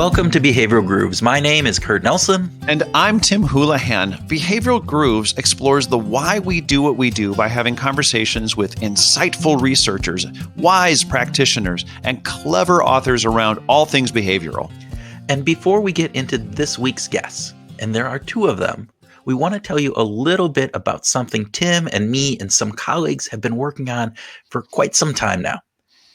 Welcome to Behavioral Grooves. My name is Kurt Nelson. And I'm Tim Houlihan. Behavioral Grooves explores the why we do what we do by having conversations with insightful researchers, wise practitioners, and clever authors around all things behavioral. And before we get into this week's guests, and there are two of them, we want to tell you a little bit about something Tim and me and some colleagues have been working on for quite some time now.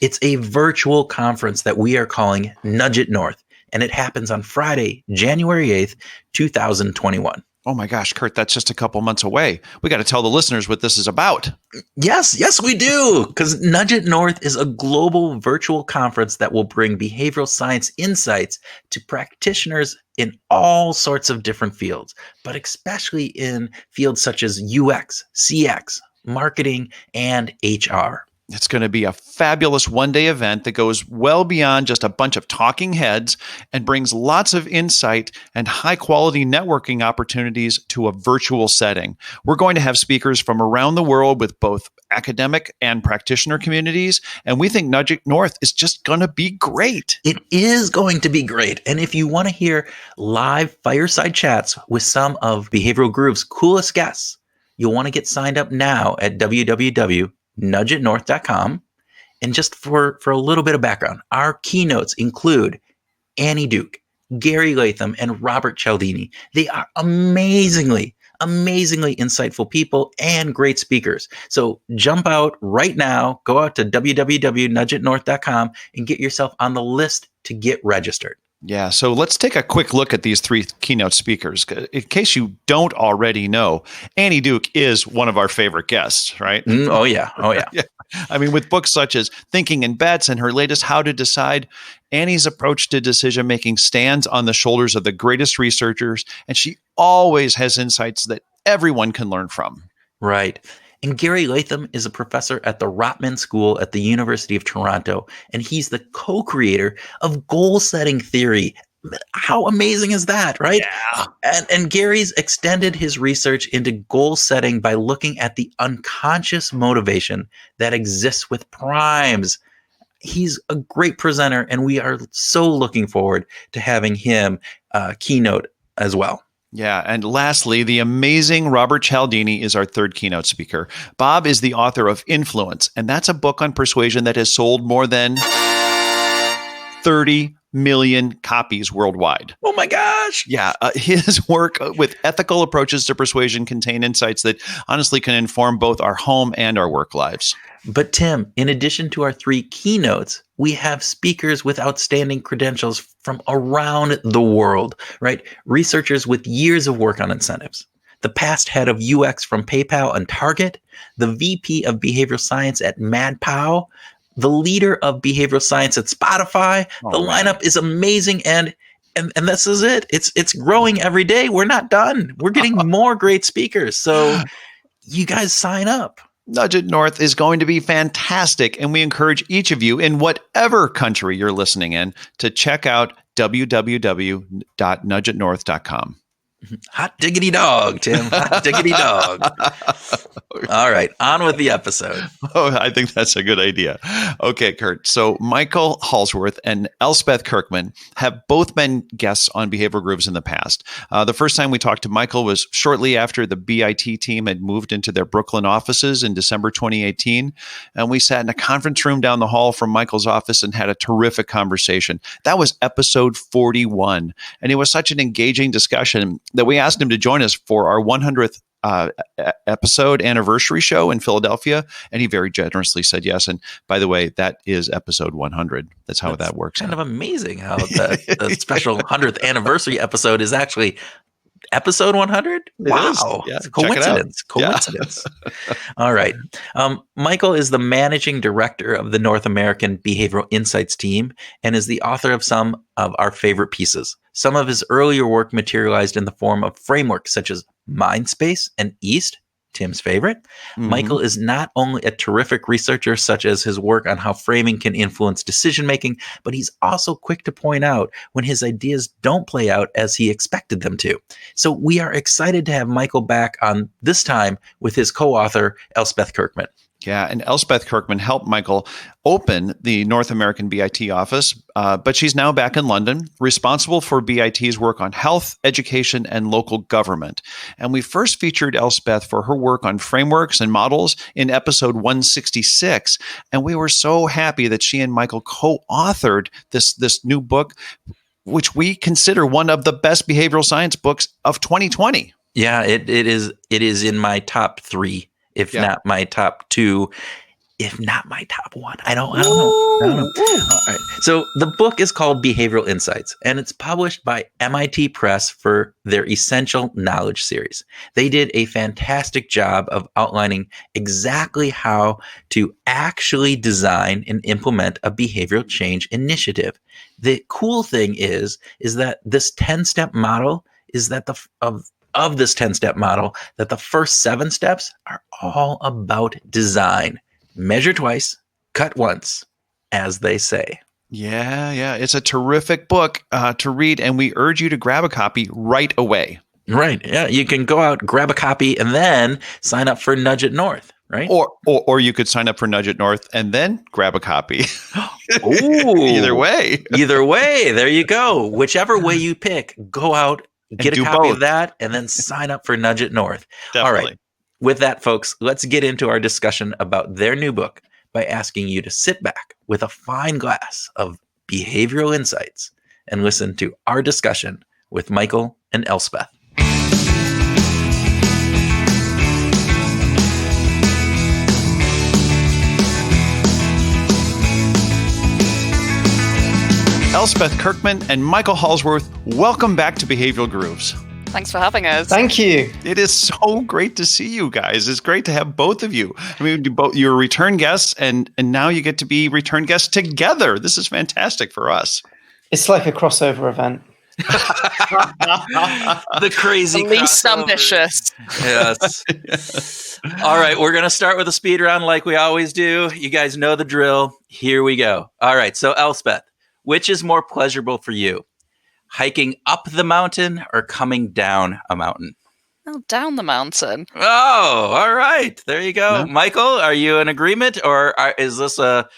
It's a virtual conference that we are calling Nudge It North, and it happens on Friday, January 8th, 2021. Oh my gosh, Kurt, that's just a couple months away. We got to tell the listeners what this is about. Yes, we do. Because Nudge It North is a global virtual conference that will bring behavioral science insights to practitioners in all sorts of different fields, but especially in fields such as UX, CX, marketing, and HR. It's going to be a fabulous one-day event that goes well beyond just a bunch of talking heads and brings lots of insight and high-quality networking opportunities to a virtual setting. We're going to have speakers from around the world with both academic and practitioner communities, and we think Nudge It North is just going to be great. It is going to be great. And if you want to hear live fireside chats with some of Behavioral Groove's coolest guests, you'll want to get signed up now at www.nudgeitnorth.com. And just for a little bit of background, our keynotes include Annie Duke, Gary Latham, and Robert Cialdini. They are amazingly insightful people and great speakers. So jump out right now, go out to www.nudgeitnorth.com and get yourself on the list to get registered. Yeah, so let's take a quick look at these three keynote speakers. In case you don't already know, Annie Duke is one of our favorite guests, right? Oh yeah. Yeah. I mean, with books such as Thinking in Bets and her latest How to Decide, Annie's approach to decision-making stands on the shoulders of the greatest researchers, and she always has insights that everyone can learn from. Right. And Gary Latham is a professor at the Rotman School at the University of Toronto, and he's the co-creator of goal-setting theory. How amazing is that, right? Yeah. And Gary's extended his research into goal setting by looking at the unconscious motivation that exists with primes. He's a great presenter, and we are so looking forward to having him keynote as well. Yeah. And lastly, the amazing Robert Cialdini is our third keynote speaker. Bob is the author of Influence, and that's a book on persuasion that has sold more than 30 million copies worldwide. Oh my gosh. Yeah. His work with ethical approaches to persuasion contain insights that honestly can inform both our home and our work lives. But Tim, in addition to our three keynotes, we have speakers with outstanding credentials from around the world, right? Researchers with years of work on incentives. The past head of UX from PayPal and Target, the VP of behavioral science at MadPow, the leader of behavioral science at Spotify. The lineup is amazing, and this is it. It's growing every day. We're not done. We're getting more great speakers. So you guys sign up. Nudge It North is going to be fantastic, and we encourage each of you in whatever country you're listening in to check out www.nudgeitnorth.com. Hot diggity dog, Tim. Hot diggity dog. All right, on with the episode. Oh, I think that's a good idea. Okay, Kurt. So Michael Hallsworth and Elspeth Kirkman have both been guests on Behavioral Grooves in the past. The first time we talked to Michael was shortly after the BIT team had moved into their Brooklyn offices in December 2018. And we sat in a conference room down the hall from Michael's office and had a terrific conversation. That was episode 41. And it was such an engaging discussion that we asked him to join us for our 100th episode anniversary show in Philadelphia, and he very generously said yes. And by the way, that is episode 100. That's how that works. Kind of amazing how the special 100th anniversary episode is actually episode 100. Wow. Yeah, it's a coincidence. All right. Michael is the managing director of the North American Behavioral Insights team and is the author of some of our favorite pieces. Some of his earlier work materialized in the form of frameworks such as MINDSPACE and EAST, Tim's favorite. Mm-hmm. Michael is not only a terrific researcher, such as his work on how framing can influence decision-making, but he's also quick to point out when his ideas don't play out as he expected them to. So we are excited to have Michael back on, this time with his co-author, Elspeth Kirkman. Yeah, and Elspeth Kirkman helped Michael open the North American BIT office, but she's now back in London, responsible for BIT's work on health, education, and local government. And we first featured Elspeth for her work on frameworks and models in episode 166. And we were so happy that she and Michael co-authored this new book, which we consider one of the best behavioral science books of 2020. Yeah, it is in my top 3, if not my top 2, if not my top 1. I don't know. All right. So the book is called Behavioral Insights, and it's published by MIT Press for their Essential Knowledge series. They did a fantastic job of outlining exactly how to actually design and implement a behavioral change initiative. The cool thing is that this 10-step model is that of this 10-step model, that the first 7 steps are all about design. Measure twice, cut once, as they say. Yeah. It's a terrific book to read, and we urge you to grab a copy right away. Right. Yeah. You can go out, grab a copy, and then sign up for Nudge It North, right? Or you could sign up for Nudge It North and then grab a copy. Ooh. Either way. There you go. Whichever way you pick, go out, get a copy of that, and then sign up for Nudge It North. Definitely. All right. With that, folks, let's get into our discussion about their new book by asking you to sit back with a fine glass of behavioral insights and listen to our discussion with Michael and Elspeth. Elspeth Kirkman and Michael Hallsworth, welcome back to Behavioral Grooves. Thanks for having us. Thank you. It is so great to see you guys. It's great to have both of you. I mean, you're return guests, and now you get to be return guests together. This is fantastic for us. It's like a crossover event. The crazy least crossover. Ambitious. Yes. All right, we're going to start with a speed round like we always do. You guys know the drill. Here we go. All right, so Elspeth, which is more pleasurable for you? Hiking up the mountain or coming down a mountain? Oh, down the mountain. Oh, all right. There you go. Yeah. Michael, are you in agreement, or is this a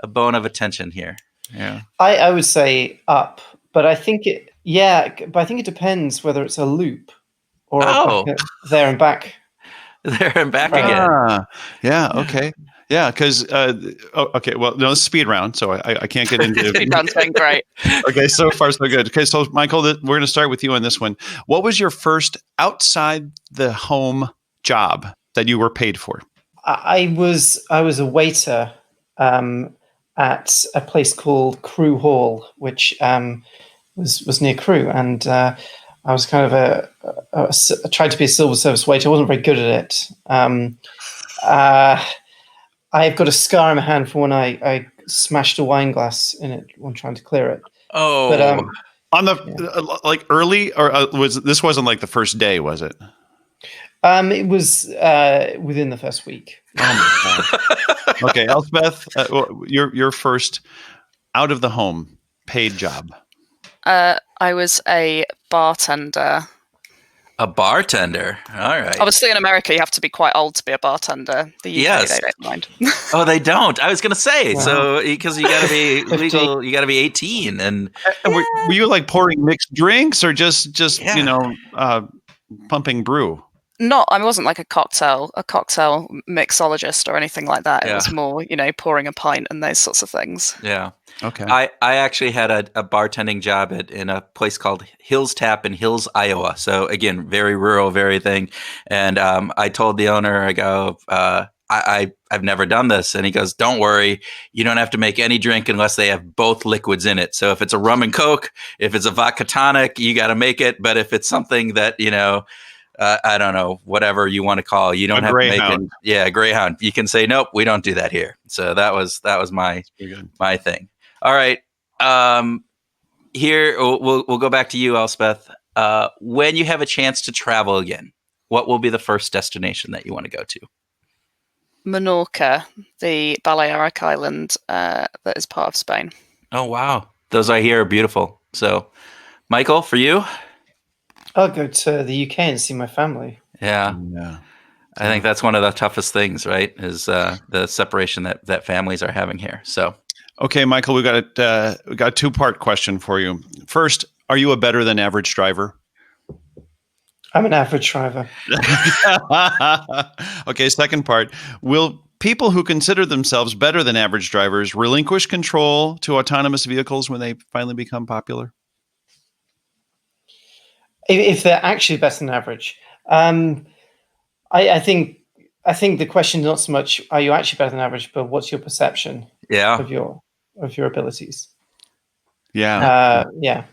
bone of attention here? Yeah. I would say up, but I think it depends whether it's a loop or there and back. There and back Right. again. Yeah. Okay. Yeah, because okay. Well, no, it's speed round, so I can't get into. That's been great. Okay, so far so good. Okay, so Michael, we're going to start with you on this one. What was your first outside the home job that you were paid for? I was a waiter at a place called Crewe Hall, which was near Crewe, and I was kind of I tried to be a silver service waiter. I wasn't very good at it. I've got a scar in my hand from when I smashed a wine glass in it when trying to clear it. Oh, But On the like early, or wasn't like the first day, was it? it was within the first week. Oh my God. Okay, Elspeth, your first out of the home paid job. I was a bartender. a bartender. All right. Obviously, in America, you have to be quite old to be a bartender. The UK, Yes. they don't mind. Oh, they don't. I was going to say, Wow. so because you got to be legal, you got to be 18, and And were you like pouring mixed drinks or just Yeah. pumping brew? I wasn't like a cocktail mixologist or anything like that. It Yeah. was more, pouring a pint and those sorts of things. yeah. Okay. I actually had a bartending job in a place called Hills Tap in Hills, Iowa. So again, very rural, very thing. And I told the owner, I go, I've never done this. And he goes, don't worry. You don't have to make any drink unless they have both liquids in it. So if it's a rum and Coke, if it's a vodka tonic, you got to make it. But if it's something that, I don't know, whatever you want to call, you don't have to make it. Yeah, Greyhound. You can say, nope, we don't do that here. So that was my thing. All right. Here we'll go back to you, Elspeth. When you have a chance to travel again, what will be the first destination that you want to go to? Menorca, the Balearic island that is part of Spain. Oh, wow. Those I hear are beautiful. So, Michael, for you? I'll go to the UK and see my family. Yeah. Yeah. I think that's one of the toughest things, right? Is the separation that families are having here. So, okay, Michael, we got a 2-part question for you. First, are you a better than average driver? I'm an average driver. Okay, second part. Will people who consider themselves better than average drivers relinquish control to autonomous vehicles when they finally become popular? If they're actually better than average, I think the question is not so much are you actually better than average, but what's your perception of your abilities? Yeah. Yeah.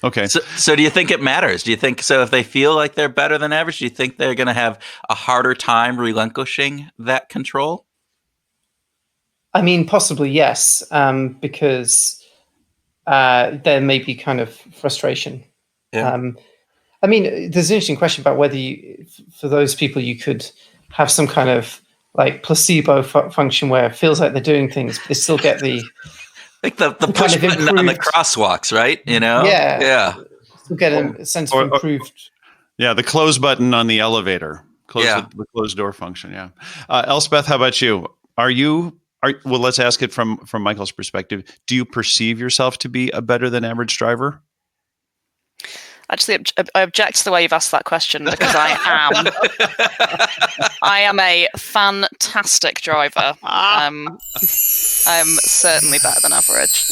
Okay. So do you think it matters? Do you think so? If they feel like they're better than average, do you think they're going to have a harder time relinquishing that control? I mean, possibly yes, because there may be kind of frustration. Yeah. I mean, there's an interesting question about whether for those people, you could have some kind of like placebo function where it feels like they're doing things, but they still get the like the push kind of button on the crosswalks, right? You know? Yeah. Still get a sense of improved. Yeah, the close button on the elevator. The closed door function, yeah. Elspeth, how about you? Well, let's ask it from Michael's perspective. Do you perceive yourself to be a better than average driver? Actually, I object to the way you've asked that question because I am a fantastic driver. I'm certainly better than average.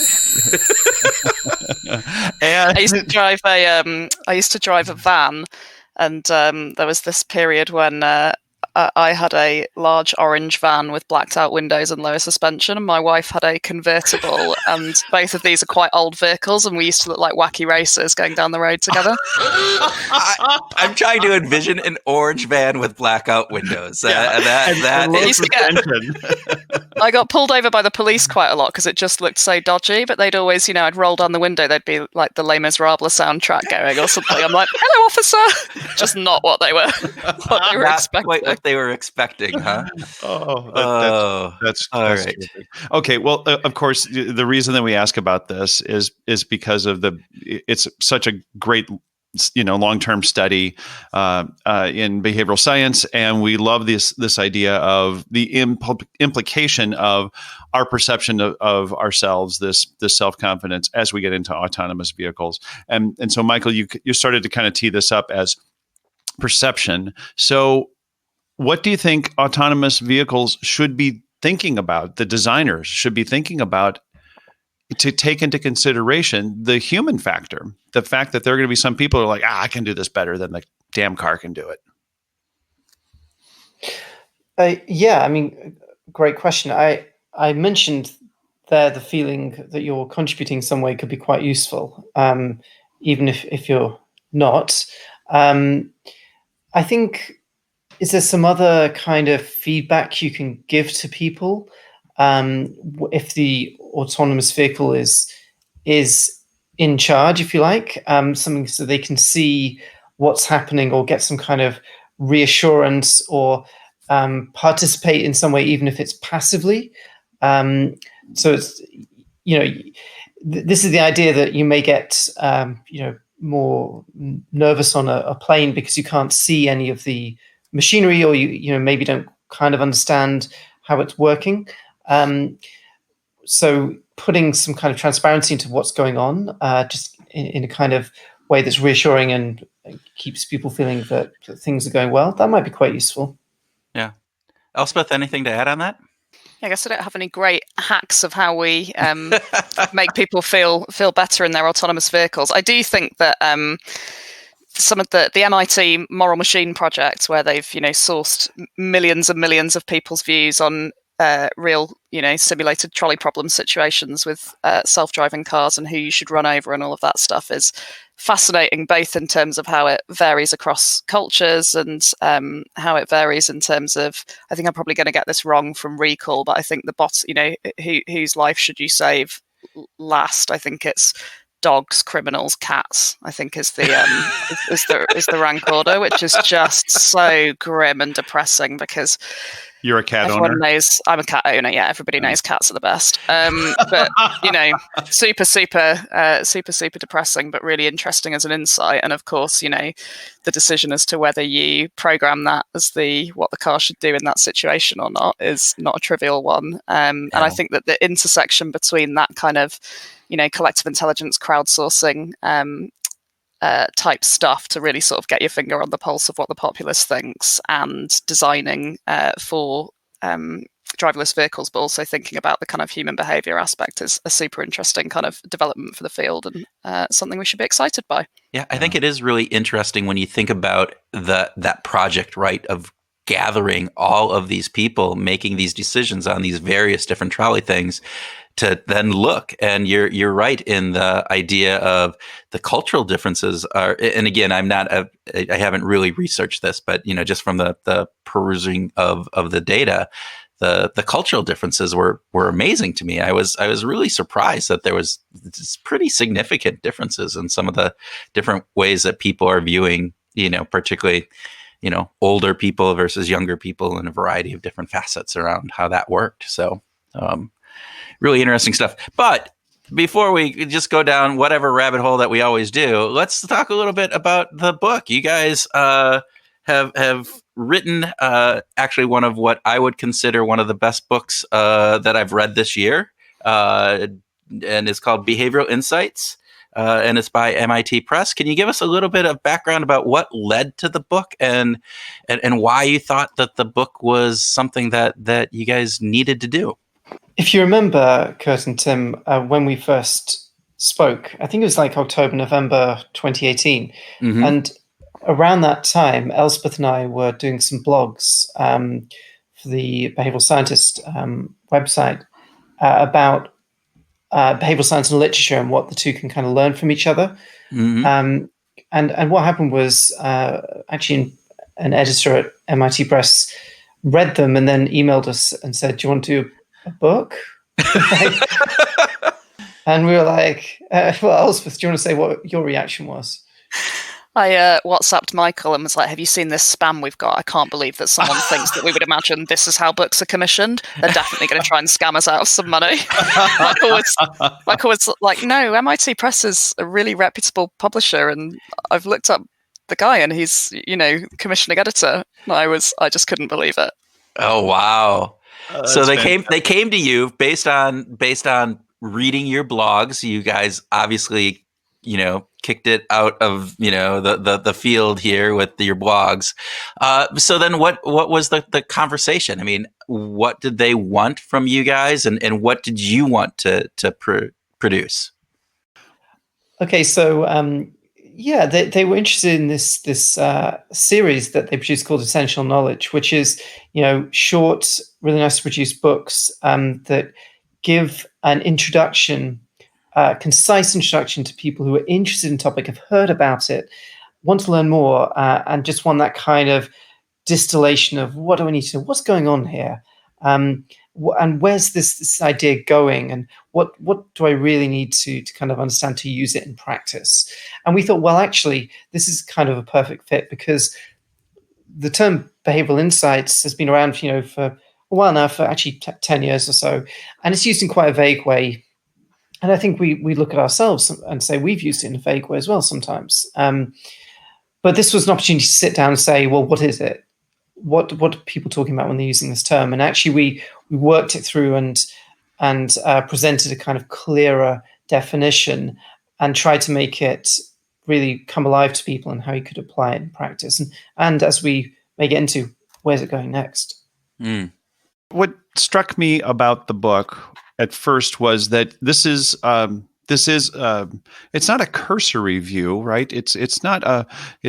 And I used to drive a van, and there was this period when I had a large orange van with blacked out windows and lower suspension, and my wife had a convertible, and both of these are quite old vehicles, and we used to look like wacky racers going down the road together. I'm trying to envision an orange van with blackout windows. I got pulled over by the police quite a lot because it just looked so dodgy, but they'd always, I'd roll down the window, there'd be like the Les Miserables soundtrack going or something. I'm like, hello, officer! Just not what they were expecting. Quite what they were expecting, huh? That's all right. Stupid. Okay, well, of course, the reason that we ask about this is because of it's such a great long-term study in behavioral science, and we love this idea of the implication of our perception of ourselves, this self-confidence as we get into autonomous vehicles. And so, Michael, you started to kind of tee this up as perception. So what do you think autonomous vehicles should be thinking about, the designers should be thinking about, to take into consideration the human factor, the fact that there are going to be some people who are like, I can do this better than the damn car can do it? Yeah, I mean, great question. I mentioned there the feeling that you're contributing in some way could be quite useful, even if you're not. I think, is there some other kind of feedback you can give to people if the autonomous vehicle is in charge, if you like, something so they can see what's happening or get some kind of reassurance or participate in some way, even if it's passively. So it's, this is the idea that you may get, more nervous on a plane because you can't see any of the machinery, or you maybe don't kind of understand how it's working. So putting some kind of transparency into what's going on, just in a kind of way that's reassuring and keeps people feeling that things are going well, that might be quite useful. Yeah. Elspeth, anything to add on that? I guess I don't have any great hacks of how we make people feel better in their autonomous vehicles. I do think that some of the MIT Moral Machine project, where they've sourced millions and millions of people's views on real simulated trolley problem situations with self-driving cars and who you should run over and all of that stuff, is fascinating, both in terms of how it varies across cultures and how it varies in terms of, I think I'm probably going to get this wrong from recall, but I think the bot, whose life should you save last? I think it's dogs, criminals, cats, I think is the is the rank order, which is just so grim and depressing, because You're a cat Everyone owner? knows I'm a cat owner. Yeah, everybody knows cats are the best. But super depressing, but really interesting as an insight. And of course, the decision as to whether you program that as what the car should do in that situation or not is not a trivial one. And I think that the intersection between that kind of, collective intelligence, crowdsourcing, type stuff to really sort of get your finger on the pulse of what the populace thinks, and designing for driverless vehicles, but also thinking about the kind of human behavior aspect is a super interesting kind of development for the field, and something we should be excited by. Yeah, I think it is really interesting when you think about that project, right, of gathering all of these people making these decisions on these various different trolley things, to then look, and you're right in the idea of the cultural differences are. And again, I haven't really researched this, but just from the perusing of the data, the cultural differences were amazing to me. I was really surprised that there was pretty significant differences in some of the different ways that people are viewing, particularly older people versus younger people, and a variety of different facets around how that worked. So really interesting stuff. But before we just go down whatever rabbit hole that we always do, let's talk a little bit about the book. You guys have written actually one of what I would consider one of the best books that I've read this year, and it's called Behavioral Insights, and it's by MIT Press. Can you give us a little bit of background about what led to the book, and why you thought that the book was something that you guys needed to do? If you remember, Kurt and Tim, when we first spoke, I think it was like October, November 2018. Mm-hmm. And around that time, Elspeth and I were doing some blogs for the Behavioral Scientist website about behavioral science and literature, and what the two can kind of learn from each other. Mm-hmm. And what happened was actually an editor at MIT Press read them and then emailed us and said, "Do you want to do a book?" And we were like, well, Elspeth, do you want to say what your reaction was? I WhatsApped Michael and was like, "Have you seen this spam we've got? I can't believe that someone thinks that we would imagine this is how books are commissioned. They're definitely going to try and scam us out of some money." Michael was like, "No, MIT Press is a really reputable publisher, and I've looked up the guy, and he's, commissioning editor." And I just couldn't believe it. Oh, wow. So they fantastic. came to you based on reading your blogs. You guys obviously, kicked it out of the field here with your blogs. So then what was the conversation? I mean, what did they want from you guys, and what did you want to produce? Okay, so they were interested in this series that they produced called Essential Knowledge, which is short, really nice to produce books that give an introduction, concise introduction to people who are interested in the topic, have heard about it, want to learn more, and just want that kind of distillation of what do I need to know, what's going on here, and where's this idea going, and what do I really need to kind of understand to use it in practice. And we thought, well, actually, this is kind of a perfect fit, because the term behavioral insights has been around, for a while now, for actually 10 years or so, and it's used in quite a vague way. And I think we look at ourselves and say we've used it in a vague way as well sometimes. But this was an opportunity to sit down and say, well, what is it? What are people talking about when they're using this term? And actually, we worked it through and presented a kind of clearer definition, and tried to make it really come alive to people and how you could apply it in practice. And as we may get into, where's it going next? Mm. What struck me about the book at first was that this is it's not a cursory view, right? It's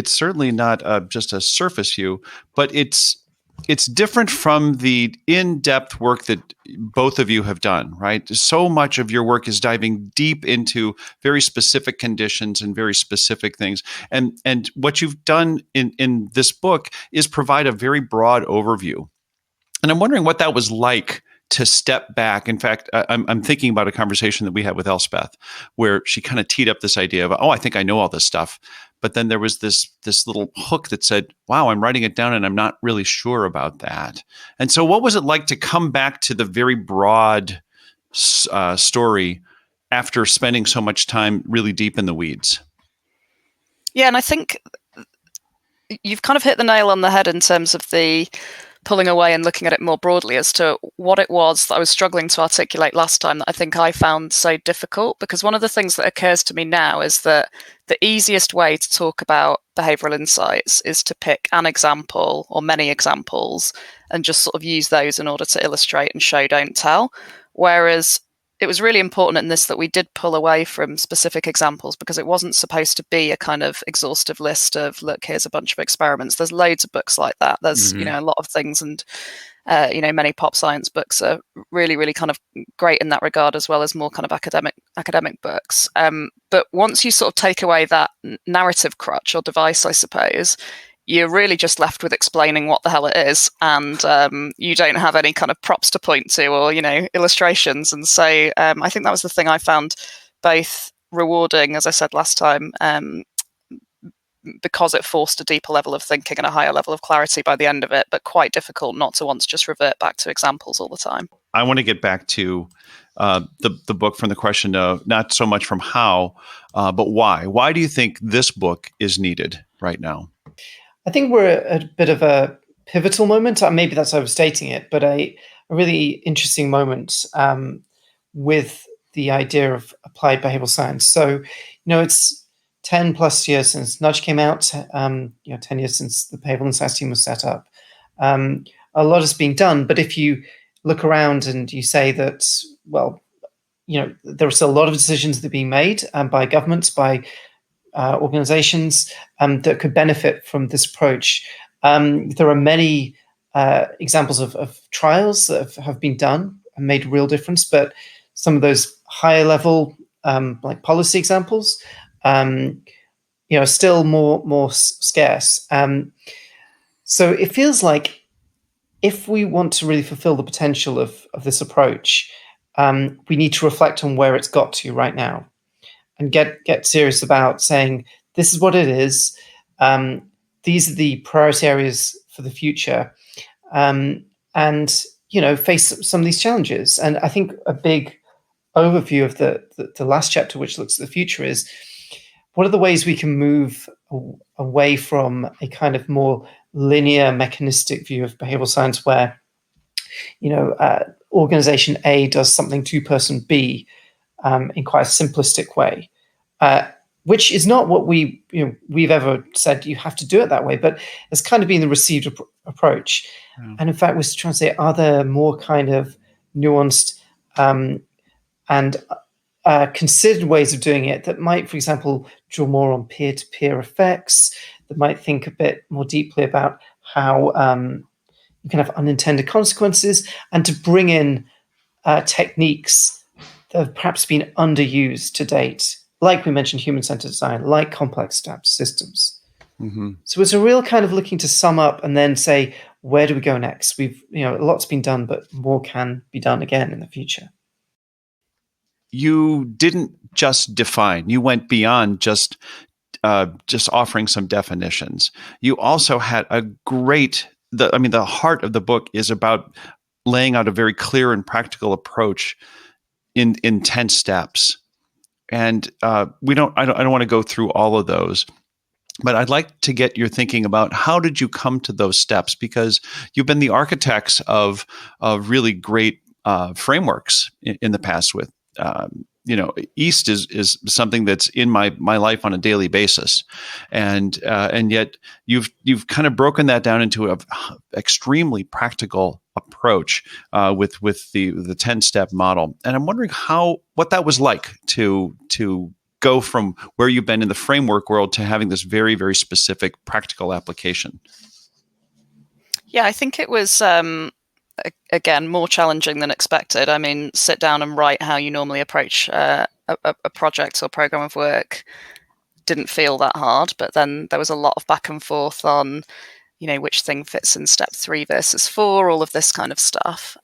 certainly not just a surface view, but it's different from the in-depth work that both of you have done, right? So much of your work is diving deep into very specific conditions and very specific things. And what you've done in this book is provide a very broad overview. And I'm wondering what that was like to step back. In fact, I'm thinking about a conversation that we had with Elspeth, where she kind of teed up this idea of, I think I know all this stuff. But then there was this little hook that said, wow, I'm writing it down and I'm not really sure about that. And so what was it like to come back to the very broad story after spending so much time really deep in the weeds? Yeah, and I think you've kind of hit the nail on the head in terms of the pulling away and looking at it more broadly as to what it was that I was struggling to articulate last time that I think I found so difficult. Because one of the things that occurs to me now is that the easiest way to talk about behavioral insights is to pick an example or many examples and just sort of use those in order to illustrate and show, don't tell. Whereas it was really important in this that we did pull away from specific examples, because it wasn't supposed to be a kind of exhaustive list of, look, here's a bunch of experiments. There's loads of books like that. There's, a lot of things, and, many pop science books are really, really kind of great in that regard, as well as more kind of academic books. But once you sort of take away that narrative crutch or device, I suppose, you're really just left with explaining what the hell it is, and you don't have any kind of props to point to or, illustrations. And so I think that was the thing I found both rewarding, as I said last time, because it forced a deeper level of thinking and a higher level of clarity by the end of it, but quite difficult not to want to just revert back to examples all the time. I want to get back to the book from the question of not so much from how, but why. Why do you think this book is needed right now? I think we're at a bit of a pivotal moment. Maybe that's overstating it, but a really interesting moment with the idea of applied behavioral science. So, it's 10 plus years since Nudge came out, 10 years since the Behavioral Insights team was set up. A lot has been done, but if you look around and you say that, there are still a lot of decisions that are being made by governments, by organizations that could benefit from this approach. There are many examples of trials that have been done and made a real difference, but some of those higher level, like policy examples, are still more scarce. So it feels like if we want to really fulfill the potential of this approach, we need to reflect on where it's got to right now, and get serious about saying, this is what it is. These are the priority areas for the future, and face some of these challenges. And I think a big overview of the last chapter, which looks at the future, is what are the ways we can move away from a kind of more linear, mechanistic view of behavioral science, where organization A does something to person B in quite a simplistic way, which is not what we've ever said you have to do it that way, but it's kind of been the received approach. Yeah. And in fact, we're trying to say, are there more kind of nuanced and considered ways of doing it that might, for example, draw more on peer-to-peer effects, that might think a bit more deeply about how you can have unintended consequences, and to bring in techniques that have perhaps been underused to date, like we mentioned, human-centered design, like complex adaptive systems. Mm-hmm. So it's a real kind of looking to sum up and then say, where do we go next? We've, a lot's been done, but more can be done again in the future. You didn't just define, you went beyond just offering some definitions. You also had a great, the heart of the book is about laying out a very clear and practical approach in 10 steps. And I don't want to go through all of those, but I'd like to get your thinking about how did you come to those steps, because you've been the architects of really great frameworks in the past with, EAST is something that's in my life on a daily basis, and yet you've kind of broken that down into an extremely practical approach with the 10-step model. And I'm wondering what that was like to go from where you've been in the framework world to having this very, very specific practical application. Yeah, I think it was again, more challenging than expected. I mean, sit down and write how you normally approach a project or program of work didn't feel that hard, but then there was a lot of back and forth on, which thing fits in step 3 versus 4, all of this kind of stuff.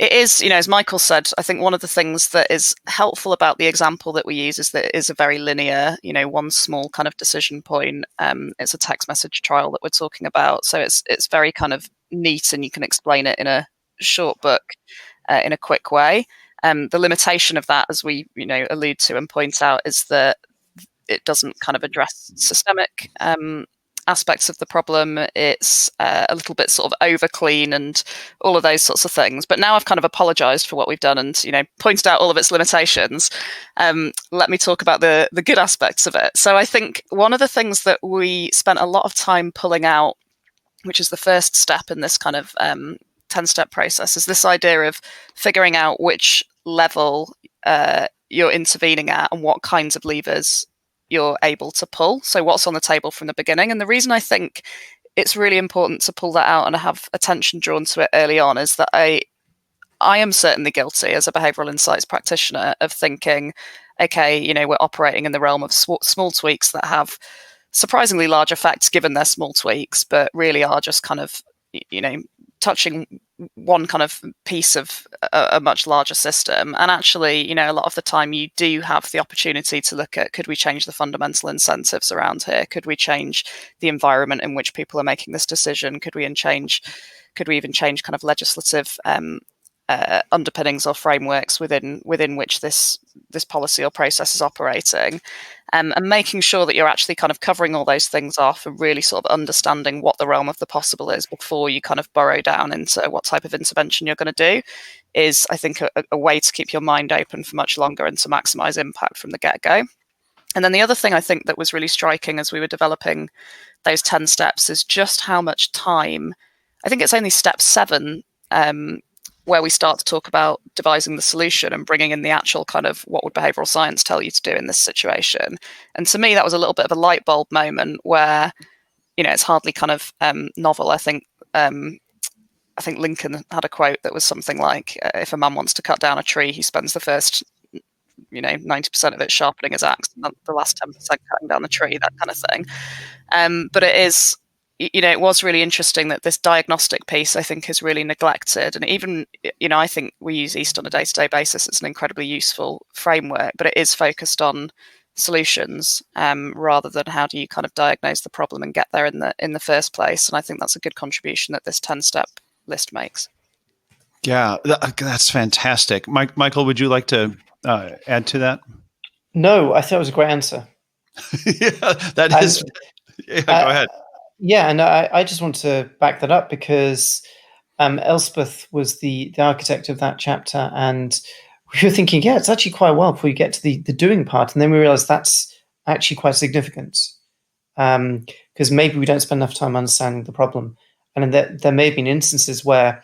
It is, as Michael said, I think one of the things that is helpful about the example that we use is that it is a very linear, one small kind of decision point. It's a text message trial that we're talking about. So it's very kind of neat, and you can explain it in a short book in a quick way. The limitation of that, as we allude to and point out, is that it doesn't kind of address systemic aspects of the problem. It's a little bit sort of over clean and all of those sorts of things. But now I've kind of apologized for what we've done and pointed out all of its limitations. Let me talk about the good aspects of it. So I think one of the things that we spent a lot of time pulling out, which is the first step in this kind of 10-step process, is this idea of figuring out which level you're intervening at and what kinds of levers you're able to pull. So what's on the table from the beginning. And the reason I think it's really important to pull that out and have attention drawn to it early on is that I am certainly guilty as a behavioural insights practitioner of thinking, okay, we're operating in the realm of small tweaks that have surprisingly large effects given they're small tweaks, but really are just kind of, touching one kind of piece of a much larger system. And actually, a lot of the time you do have the opportunity to look at, could we change the fundamental incentives around here? Could we change the environment in which people are making this decision? Could we even change kind of legislative underpinnings or frameworks within which this policy or process is operating? And making sure that you're actually kind of covering all those things off and really sort of understanding what the realm of the possible is before you kind of burrow down into what type of intervention you're going to do is, I think, a way to keep your mind open for much longer and to maximize impact from the get-go. And then the other thing I think that was really striking as we were developing those 10 steps is just how much time, I think it's only step 7, where we start to talk about devising the solution and bringing in the actual kind of what would behavioral science tell you to do in this situation. And to me, that was a little bit of a light bulb moment where, it's hardly kind of novel. I think Lincoln had a quote that was something like, if a man wants to cut down a tree, he spends the first 90% of it sharpening his axe, and the last 10% cutting down the tree, that kind of thing. But it is, it was really interesting that this diagnostic piece, I think, is really neglected. And even, I think we use EAST on a day-to-day basis. It's an incredibly useful framework, but it is focused on solutions rather than how do you kind of diagnose the problem and get there in the first place. And I think that's a good contribution that this 10-step list makes. Yeah, that's fantastic. Michael, would you like to add to that? No, I thought it was a great answer. Yeah, that is. Yeah, go ahead. Yeah, and I just want to back that up because Elspeth was the architect of that chapter, and we were thinking, it's actually quite a while before you get to the doing part, and then we realized that's actually quite significant because maybe we don't spend enough time understanding the problem, and there may have been instances where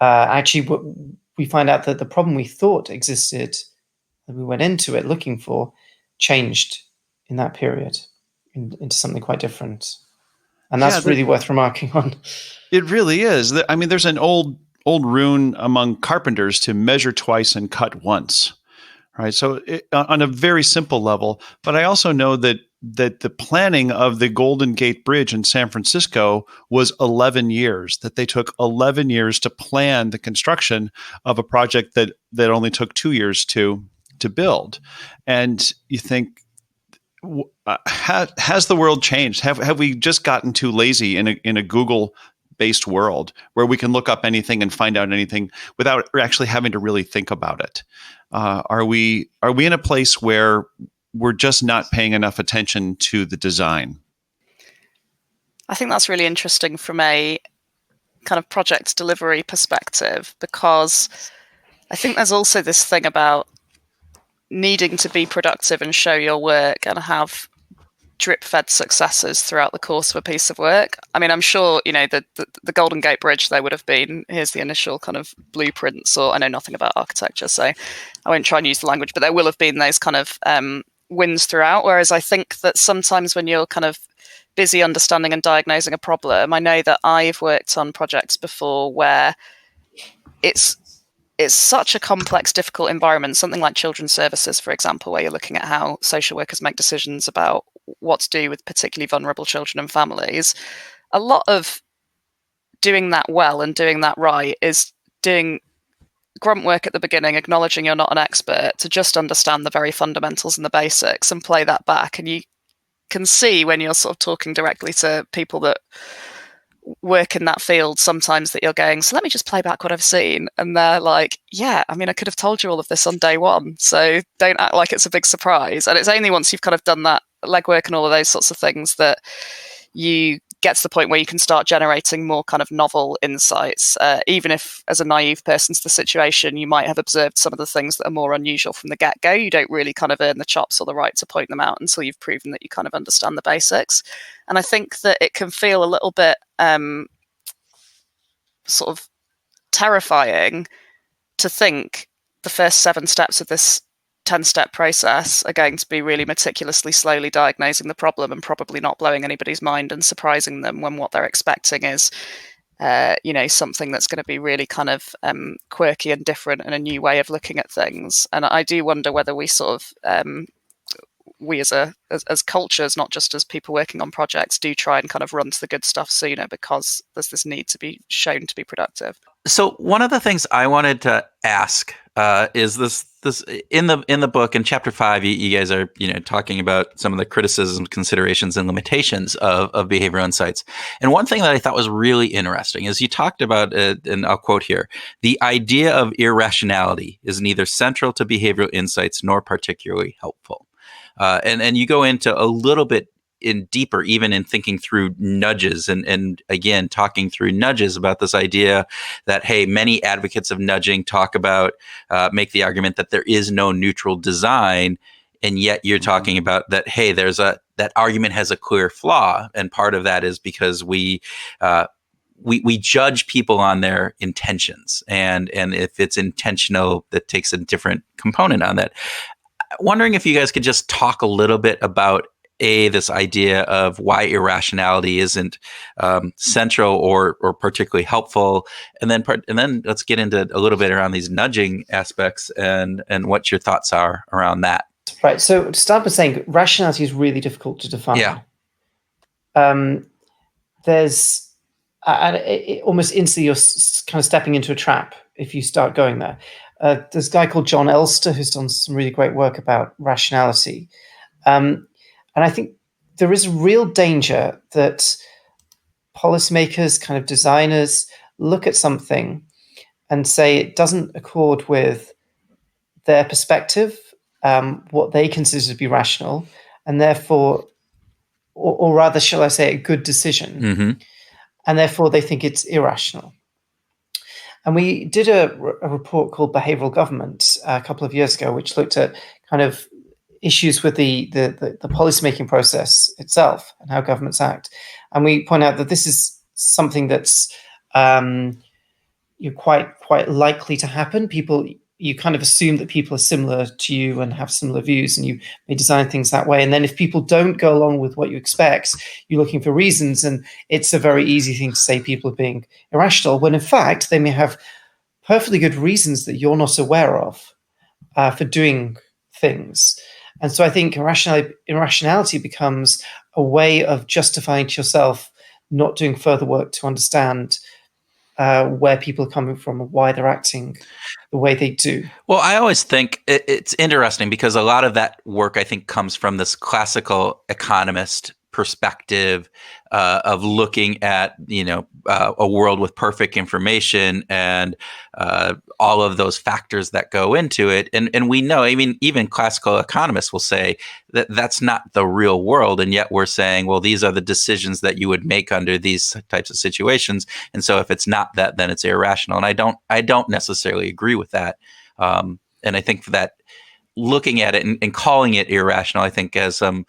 actually we find out that the problem we thought existed, that we went into it looking for, changed in that period into something quite different. And that's really worth remarking on. It really is. I mean, there's an old rune among carpenters to measure twice and cut once, right? So on a very simple level, but I also know that the planning of the Golden Gate Bridge in San Francisco was 11 years, that they took 11 years to plan the construction of a project that only took 2 years to build. And you think, has the world changed? Have we just gotten too lazy in a Google-based world where we can look up anything and find out anything without actually having to really think about it? Are we in a place where we're just not paying enough attention to the design? I think that's really interesting from a kind of project delivery perspective, because I think there's also this thing about needing to be productive and show your work and have drip-fed successes throughout the course of a piece of work. I mean, I'm sure, the Golden Gate Bridge, there would have been, here's the initial kind of blueprints, or I know nothing about architecture, so I won't try and use the language, but there will have been those kind of wins throughout. Whereas I think that sometimes when you're kind of busy understanding and diagnosing a problem, I know that I've worked on projects before where it's such a complex, difficult environment, something like children's services, for example, where you're looking at how social workers make decisions about what to do with particularly vulnerable children and families. A lot of doing that well and doing that right is doing grunt work at the beginning, acknowledging you're not an expert, to just understand the very fundamentals and the basics and play that back. And you can see when you're sort of talking directly to people that work in that field sometimes that you're going, so let me just play back what I've seen. And they're like, yeah, I mean, I could have told you all of this on day one. So don't act like it's a big surprise. And it's only once you've kind of done that legwork and all of those sorts of things that you get to the point where you can start generating more kind of novel insights. Even if, as a naive person to the situation, you might have observed some of the things that are more unusual from the get-go, you don't really kind of earn the chops or the right to point them out until you've proven that you kind of understand the basics. And I think that it can feel a little bit sort of terrifying to think the first 7 steps of this 10-step process are going to be really meticulously, slowly diagnosing the problem and probably not blowing anybody's mind and surprising them when what they're expecting is, something that's going to be really kind of quirky and different and a new way of looking at things. And I do wonder whether we sort of, we as cultures, not just as people working on projects, do try and kind of run to the good stuff sooner because there's this need to be shown to be productive. So one of the things I wanted to ask is this in the book in chapter 5, you guys are talking about some of the criticisms, considerations, and limitations of behavioral insights. And one thing that I thought was really interesting is you talked about, and I'll quote here, the idea of irrationality is neither central to behavioral insights nor particularly helpful. And you go into a little bit in deeper, even in thinking through nudges and again, talking through nudges about this idea that, hey, many advocates of nudging talk about, make the argument that there is no neutral design. And yet you're talking about that, hey, that argument has a clear flaw. And part of that is because we judge people on their intentions. And if it's intentional, that takes a different component on that. Wondering if you guys could just talk a little bit about this idea of why irrationality isn't central or particularly helpful, and then let's get into a little bit around these nudging aspects and what your thoughts are around that. Right. So to start by saying, rationality is really difficult to define. Yeah. There's almost instantly you're kind of stepping into a trap if you start going there. There's a guy called John Elster who's done some really great work about rationality. And I think there is a real danger that policymakers, kind of designers, look at something and say it doesn't accord with their perspective, what they consider to be rational, and therefore, or rather, shall I say, a good decision, Mm-hmm. and therefore they think it's irrational. And we did a report called Behavioral Government a couple of years ago, which looked at kind of issues with the policymaking process itself and how governments act. And we point out that this is something that's quite likely to happen. You kind of assume that people are similar to you and have similar views, and you may design things that way. And then if people don't go along with what you expect, you're looking for reasons. And it's a very easy thing to say people are being irrational, when in fact they may have perfectly good reasons that you're not aware of for doing things. And so I think irrationality becomes a way of justifying to yourself not doing further work to understand where people are coming from and why they're acting the way they do. Well, I always think it's interesting because a lot of that work, I think, comes from this classical economist perspective of looking at, a world with perfect information and all of those factors that go into it. And we know, even classical economists will say that that's not the real world. And yet we're saying, well, these are the decisions that you would make under these types of situations. And so if it's not that, then it's irrational. And I don't necessarily agree with that. And I think that looking at it and calling it irrational, I think has some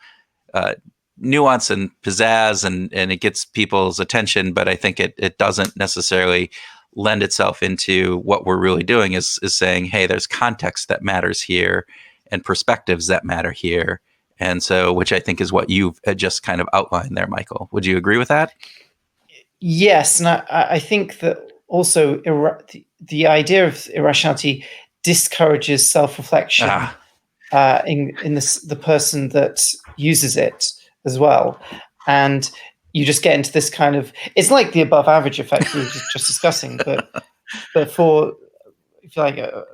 nuance and pizzazz and it gets people's attention, but I think it doesn't necessarily lend itself into what we're really doing is saying, hey, there's context that matters here and perspectives that matter here. And so, which I think is what you've just kind of outlined there, Michael. Would you agree with that? Yes. And I think that also the idea of irrationality discourages self-reflection in the person that uses it as well. And you just get into this kind of, it's like the above average effect we were just discussing, but for if you like, a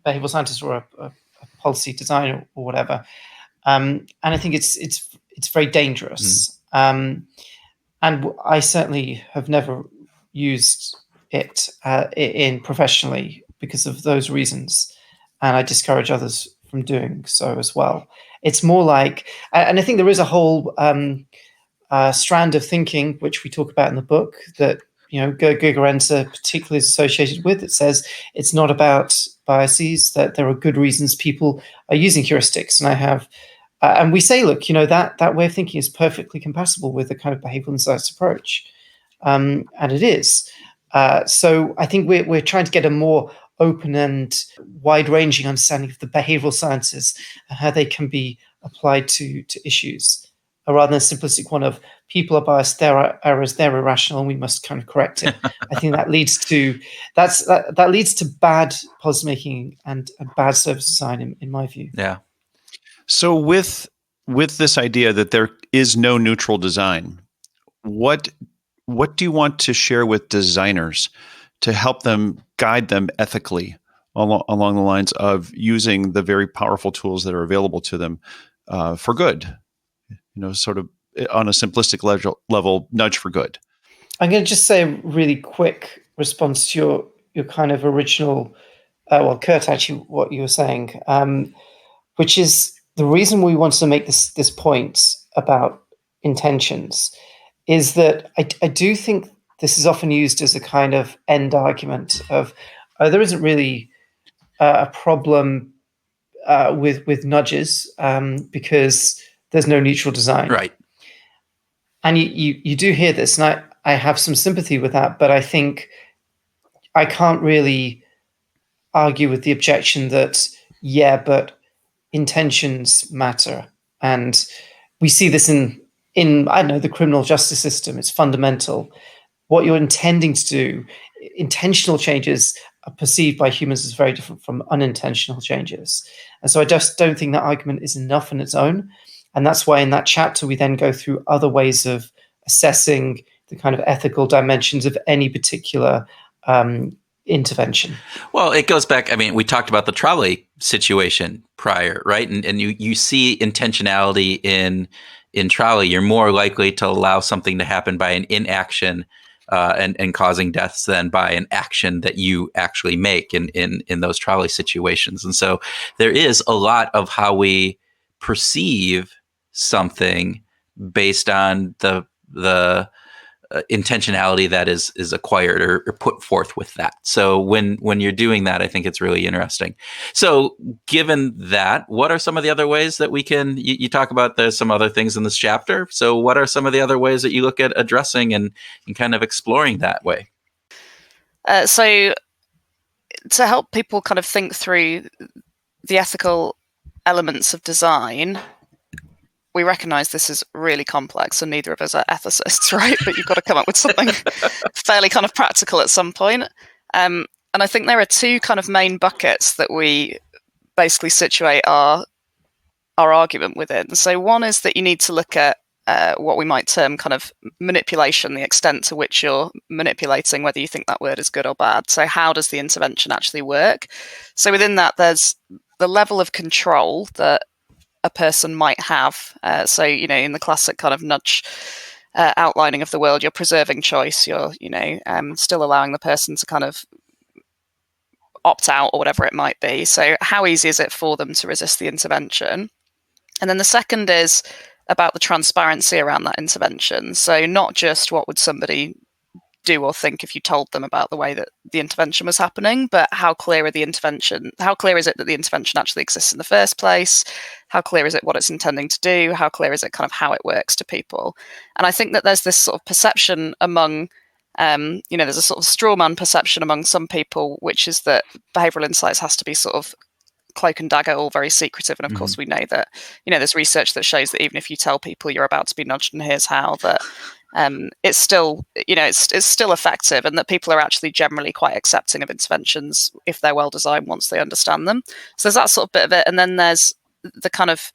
behavioral scientist or a policy designer or whatever. And I think it's very dangerous. And I certainly have never used it in professionally because of those reasons, and I discourage others from doing so as well. It's more like, and I think there is a whole strand of thinking which we talk about in the book that Gigerenzer particularly is associated with. It says it's not about biases, that there are good reasons people are using heuristics, and I have. And we say, look, that way of thinking is perfectly compatible with the kind of behavioral insights approach, and it is. So I think we're trying to get a more open and wide-ranging understanding of the behavioral sciences and how they can be applied to issues, rather than a simplistic one of people are biased, there are errors, they're irrational, and we must kind of correct it. I think that leads to that leads to bad policymaking and bad service design, in my view. Yeah. So with this idea that there is no neutral design, what do you want to share with designers to help them guide them ethically along the lines of using the very powerful tools that are available to them for good? Sort of on a simplistic level, nudge for good. I'm going to just say a really quick response to your kind of original, Kurt, actually, what you were saying, which is the reason we wanted to make this point about intentions is that I do think this is often used as a kind of end argument of there isn't really a problem with nudges because there's no neutral design. Right. And you do hear this, and I have some sympathy with that, but I think I can't really argue with the objection that, but intentions matter. And we see this in I don't know, the criminal justice system. It's fundamental. What you're intending to do, intentional changes are perceived by humans as very different from unintentional changes. And so I just don't think that argument is enough on its own. And that's why in that chapter, we then go through other ways of assessing the kind of ethical dimensions of any particular intervention. Well, it goes back. I mean, we talked about the trolley situation prior, right? And you see intentionality in trolley. You're more likely to allow something to happen by an inaction and causing deaths than by an action that you actually make in those trolley situations. And so there is a lot of how we perceive something based on the intentionality that is acquired or put forth with that. So when you're doing that, I think it's really interesting. So given that, what are some of the other ways that we can, you talk about there's some other things in this chapter. So what are some of the other ways that you look at addressing and kind of exploring that way? So to help people kind of think through the ethical elements of design, we recognize this is really complex and neither of us are ethicists, right? But you've got to come up with something fairly kind of practical at some point. And I think there are two kind of main buckets that we basically situate our argument within. So one is that you need to look at what we might term kind of manipulation, the extent to which you're manipulating, whether you think that word is good or bad. So how does the intervention actually work? So within that, there's the level of control that a person might have. So, in the classic kind of nudge outlining of the world, you're preserving choice, you're, still allowing the person to kind of opt out or whatever it might be. So how easy is it for them to resist the intervention? And then the second is about the transparency around that intervention. So not just what would somebody do or think if you told them about the way that the intervention was happening, but how clear is it that the intervention actually exists in the first place? How clear is it what it's intending to do? How clear is it kind of how it works to people? And I think that there's this sort of perception among, there's a sort of straw man perception among some people, which is that behavioral insights has to be sort of cloak and dagger, all very secretive. And of course, we know that, there's research that shows that even if you tell people you're about to be nudged and here's how, that it's still, it's still effective, and that people are actually generally quite accepting of interventions if they're well designed once they understand them. So there's that sort of bit of it. And then there's the kind of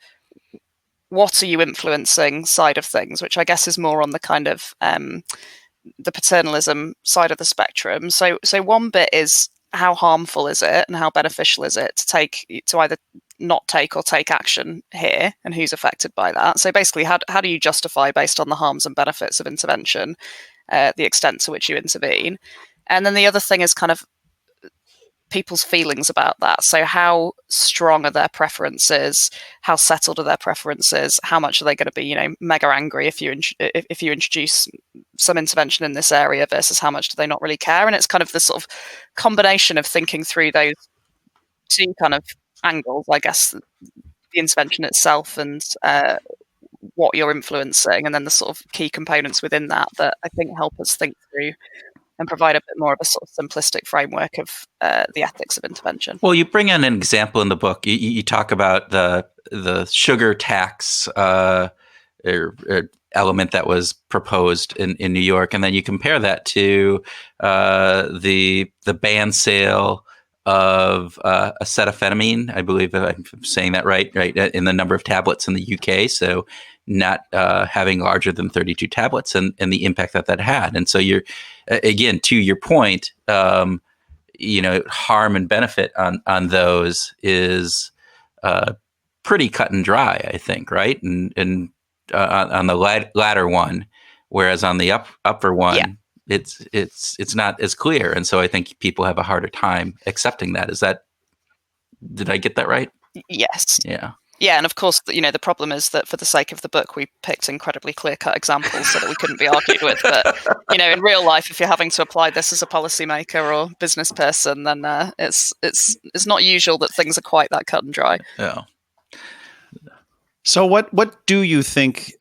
what are you influencing side of things, which I guess is more on the kind of the paternalism side of the spectrum. So one bit is how harmful is it and how beneficial is it to either not take or take action here, and who's affected by that. So basically, how do you justify, based on the harms and benefits of intervention, the extent to which you intervene? And then the other thing is kind of people's feelings about that. So how strong are their preferences? How settled are their preferences? How much are they going to be, mega angry if you introduce some intervention in this area, versus how much do they not really care? And it's kind of the sort of combination of thinking through those two kind of angles, I guess, the intervention itself and what you're influencing, and then the sort of key components within that I think help us think through and provide a bit more of a sort of simplistic framework of the ethics of intervention. Well, you bring in an example in the book. You talk about the sugar tax element that was proposed in New York, and then you compare that to the ban sale of acetaminophen, I believe I'm saying that right, in the number of tablets in the UK. So not having larger than 32 tablets, and the impact that had. And so you're, again, to your point, harm and benefit on those is pretty cut and dry, I think, right? And on the latter one, whereas on the upper one, it's not as clear. And so I think people have a harder time accepting that. Did I get that right? Yes. Yeah. Yeah, and of course, the problem is that for the sake of the book, we picked incredibly clear-cut examples so that we couldn't be argued with. But, in real life, if you're having to apply this as a policymaker or business person, then it's not usual that things are quite that cut and dry. Yeah. So what do you think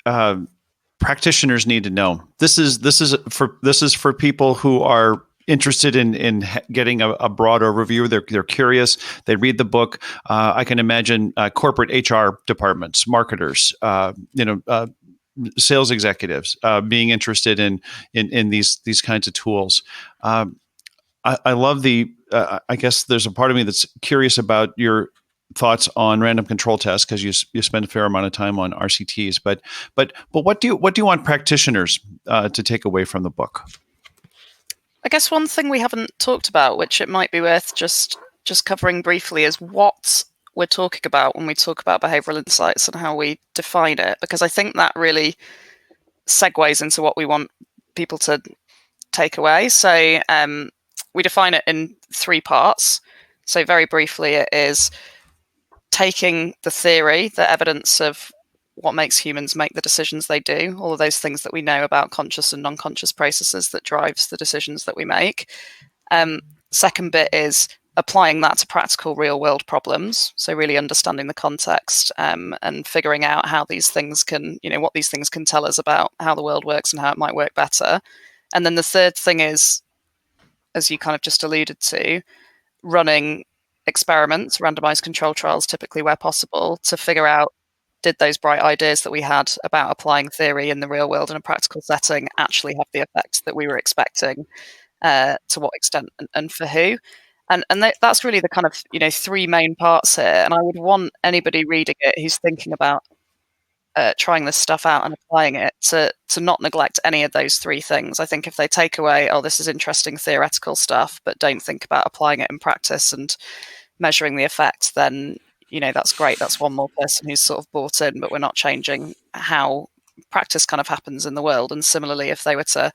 practitioners need to know? This is for people who are interested in getting a broad overview. They're curious. They read the book. I can imagine corporate HR departments, marketers, sales executives being interested in these kinds of tools. I love I guess there's a part of me that's curious about your thoughts on random control tests, because you spend a fair amount of time on RCTs. But what do you want practitioners to take away from the book? I guess one thing we haven't talked about, which it might be worth just covering briefly, is what we're talking about when we talk about behavioural insights and how we define it, because I think that really segues into what we want people to take away. So we define it in 3 parts. So very briefly, it is taking the theory, the evidence of what makes humans make the decisions they do, all of those things that we know about conscious and non-conscious processes that drives the decisions that we make. Second bit is applying that to practical real-world problems, so really understanding the context and figuring out how these things can, what these things can tell us about how the world works and how it might work better. And then the third thing is, as you kind of just alluded to, running experiments, randomized control trials, typically where possible, to figure out, did those bright ideas that we had about applying theory in the real world in a practical setting actually have the effect that we were expecting? To what extent and for who? And that's really the kind of 3 main parts here. And I would want anybody reading it who's thinking about trying this stuff out and applying it to not neglect any of those 3 things. I think if they take away, this is interesting theoretical stuff, but don't think about applying it in practice and measuring the effect, then that's great. That's one more person who's sort of bought in, but we're not changing how practice kind of happens in the world. And similarly, if they were to,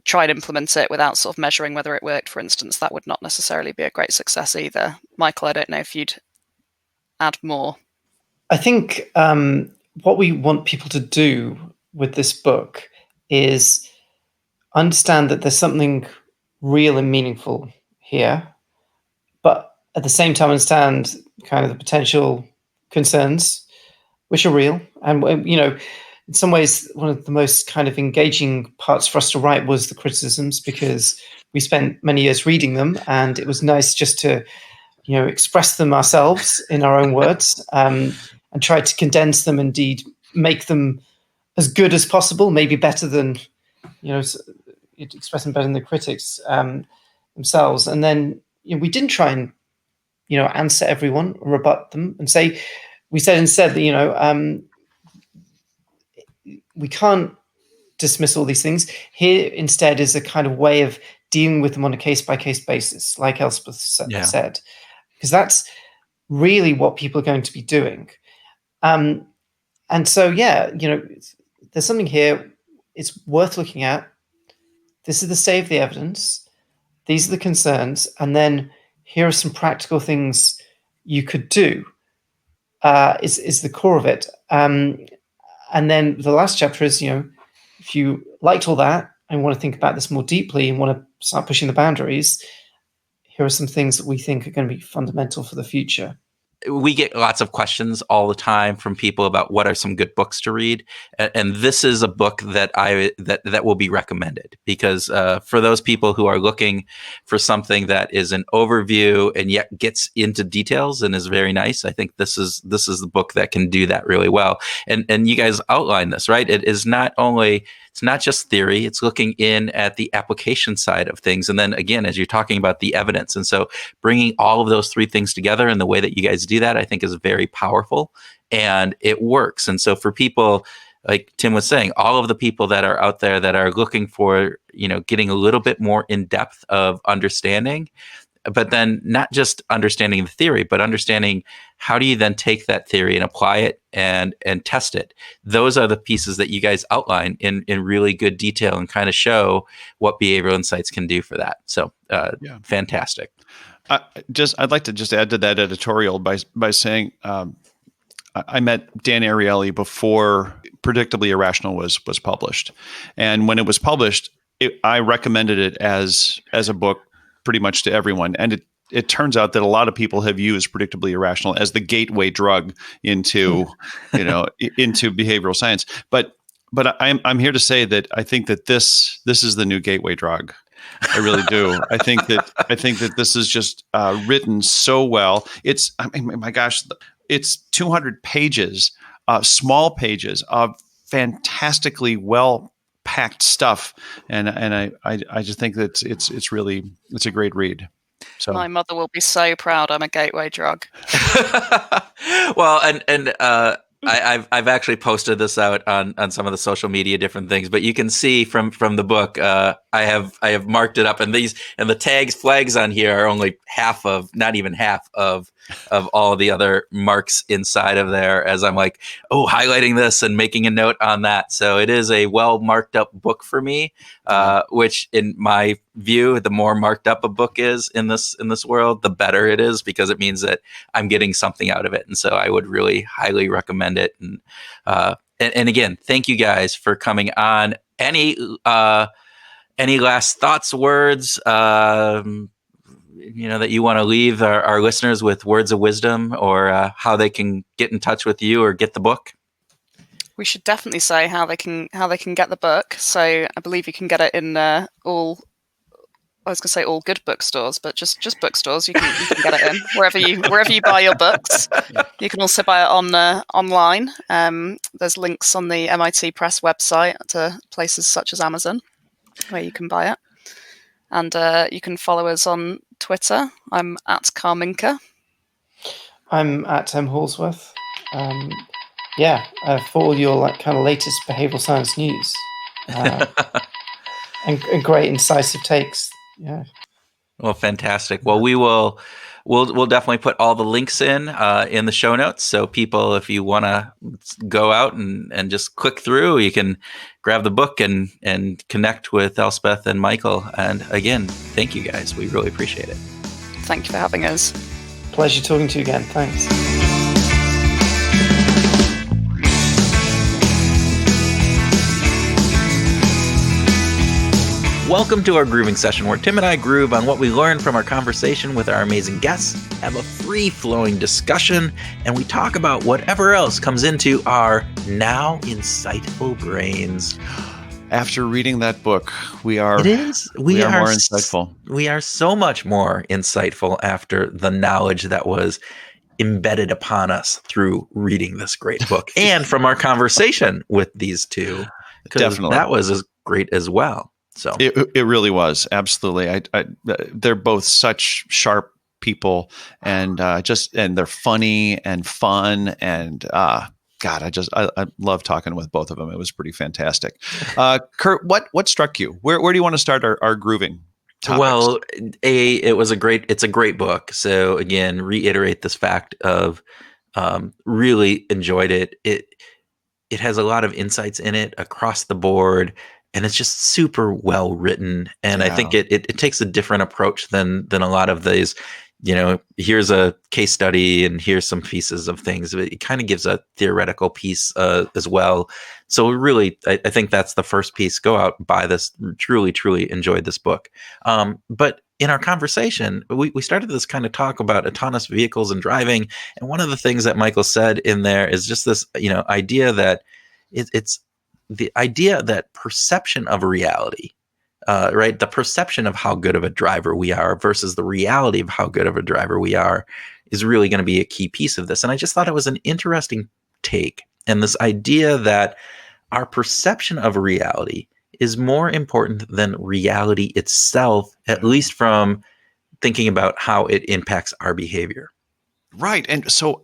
try and implement it without sort of measuring whether it worked, for instance, that would not necessarily be a great success either. Michael, I don't know if you'd add more. I think what we want people to do with this book is understand that there's something real and meaningful here, but at the same time understand kind of the potential concerns, which are real. And, in some ways, one of the most kind of engaging parts for us to write was the criticisms, because we spent many years reading them, and it was nice just to, express them ourselves in our own words, and try to condense them, indeed make them as good as possible, maybe better than, express them better than the critics themselves. And then we didn't try and, answer everyone or rebut them, and we said instead that, we can't dismiss all these things. Here instead is a kind of way of dealing with them on a case-by-case basis, like Elspeth Yeah. said, because that's really what people are going to be doing. And so, there's something here. It's worth looking at. This is the state of the evidence. These are the concerns. And then here are some practical things you could do, is the core of it. And then the last chapter is, if you liked all that and want to think about this more deeply and want to start pushing the boundaries, here are some things that we think are going to be fundamental for the future. We get lots of questions all the time from people about what are some good books to read, and this is a book that that will be recommended, because for those people who are looking for something that is an overview and yet gets into details and is very nice, I think this is the book that can do that really well. And you guys outline this, right? It's not just theory, it's looking in at the application side of things. And then again, as you're talking about the evidence. And so bringing all of those three things together in the way that you guys do that, I think is very powerful and it works. And so for people, like Tim was saying, all of the people that are out there that are looking for, getting a little bit more in depth of understanding, but then not just understanding the theory, but understanding how do you then take that theory and apply it and test it. Those are the pieces that you guys outline in really good detail and kind of show what behavioral insights can do for that. So fantastic. I'd like to just add to that editorial by saying I met Dan Ariely before Predictably Irrational was published, and when it was published, I recommended it as a book pretty much to everyone. And it turns out that a lot of people have used Predictably Irrational as the gateway drug into, into behavioral science. But I'm here to say that I think that this is the new gateway drug. I really do. I think that this is just written so well. It's, my gosh, it's 200 pages, small pages of fantastically well packed stuff, and I just think that it's a great read. So my mother will be so proud I'm a gateway drug. Well, and I've actually posted this out on some of the social media different things, but you can see from the book, I have marked it up, and the flags on here are only not even half of all the other marks inside of there, as I'm like, highlighting this and making a note on that. So it is a well marked up book for me, which in my view, the more marked up a book is in this world, the better it is, because it means that I'm getting something out of it. And so I would really highly recommend it. And again, thank you guys for coming on. Any last thoughts, words, that you want to leave our listeners with, words of wisdom, or how they can get in touch with you or get the book? We should definitely say how they can get the book. So I believe you can get it in all good bookstores, but just bookstores. You can get it in wherever you buy your books. You can also buy it online. There's links on the MIT Press website to places such as Amazon where you can buy it. And you can follow us on Twitter. I'm at Carminka. I'm at Hallsworth. For all your kind of latest behavioral science news and great incisive takes. Yeah. Well, fantastic. Well, we'll definitely put all the links in the show notes. So people, if you want to go out and just click through, you can grab the book and connect with Elspeth and Michael. And again, thank you guys. We really appreciate it. Thank you for having us. Pleasure talking to you again. Thanks. Welcome to our grooving session, where Tim and I groove on what we learned from our conversation with our amazing guests, have a free-flowing discussion, and we talk about whatever else comes into our now insightful brains. After reading that book, we are more insightful. We are so much more insightful after the knowledge that was embedded upon us through reading this great book and from our conversation with these two. Definitely. That was as great as well. So it really was. Absolutely. They're both such sharp people, and they're funny and fun, and God, I love talking with both of them. It was pretty fantastic. Kurt, what struck you? Where do you want to start our grooving? topics? Well, it's a great book. So again, reiterate this fact of really enjoyed it. It has a lot of insights in it across the board, and it's just super well written. And I think it takes a different approach than a lot of these. Here's a case study and here's some pieces of things. It kind of gives a theoretical piece as well. So really, I think that's the first piece. Go out, buy this. Truly, truly enjoyed this book. But in our conversation, we started this kind of talk about autonomous vehicles and driving. And one of the things that Michael said in there is just this, idea that it's the idea that perception of reality, right? The perception of how good of a driver we are versus the reality of how good of a driver we are is really going to be a key piece of this. And I just thought it was an interesting take. And this idea that our perception of reality is more important than reality itself, at least from thinking about how it impacts our behavior. Right. And so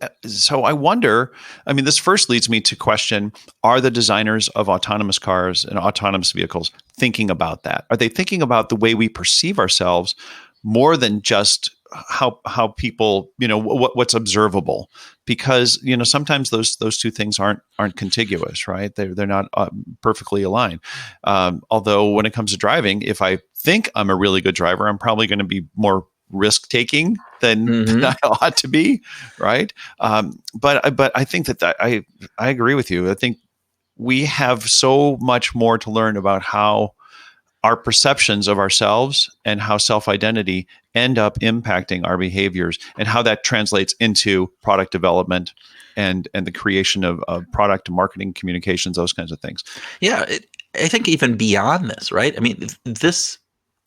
I wonder, this first leads me to question, are the designers of autonomous cars and autonomous vehicles thinking about that? Are they thinking about the way we perceive ourselves more than just how people, what's observable? Because, sometimes those two things aren't contiguous, right? They're not perfectly aligned. Although when it comes to driving, if I think I'm a really good driver, I'm probably going to be more risk-taking than I ought to be, right? But I think that I agree with you. I think we have so much more to learn about how our perceptions of ourselves and how self-identity end up impacting our behaviors and how that translates into product development and the creation of product marketing communications, those kinds of things. Yeah, I think even beyond this, right? This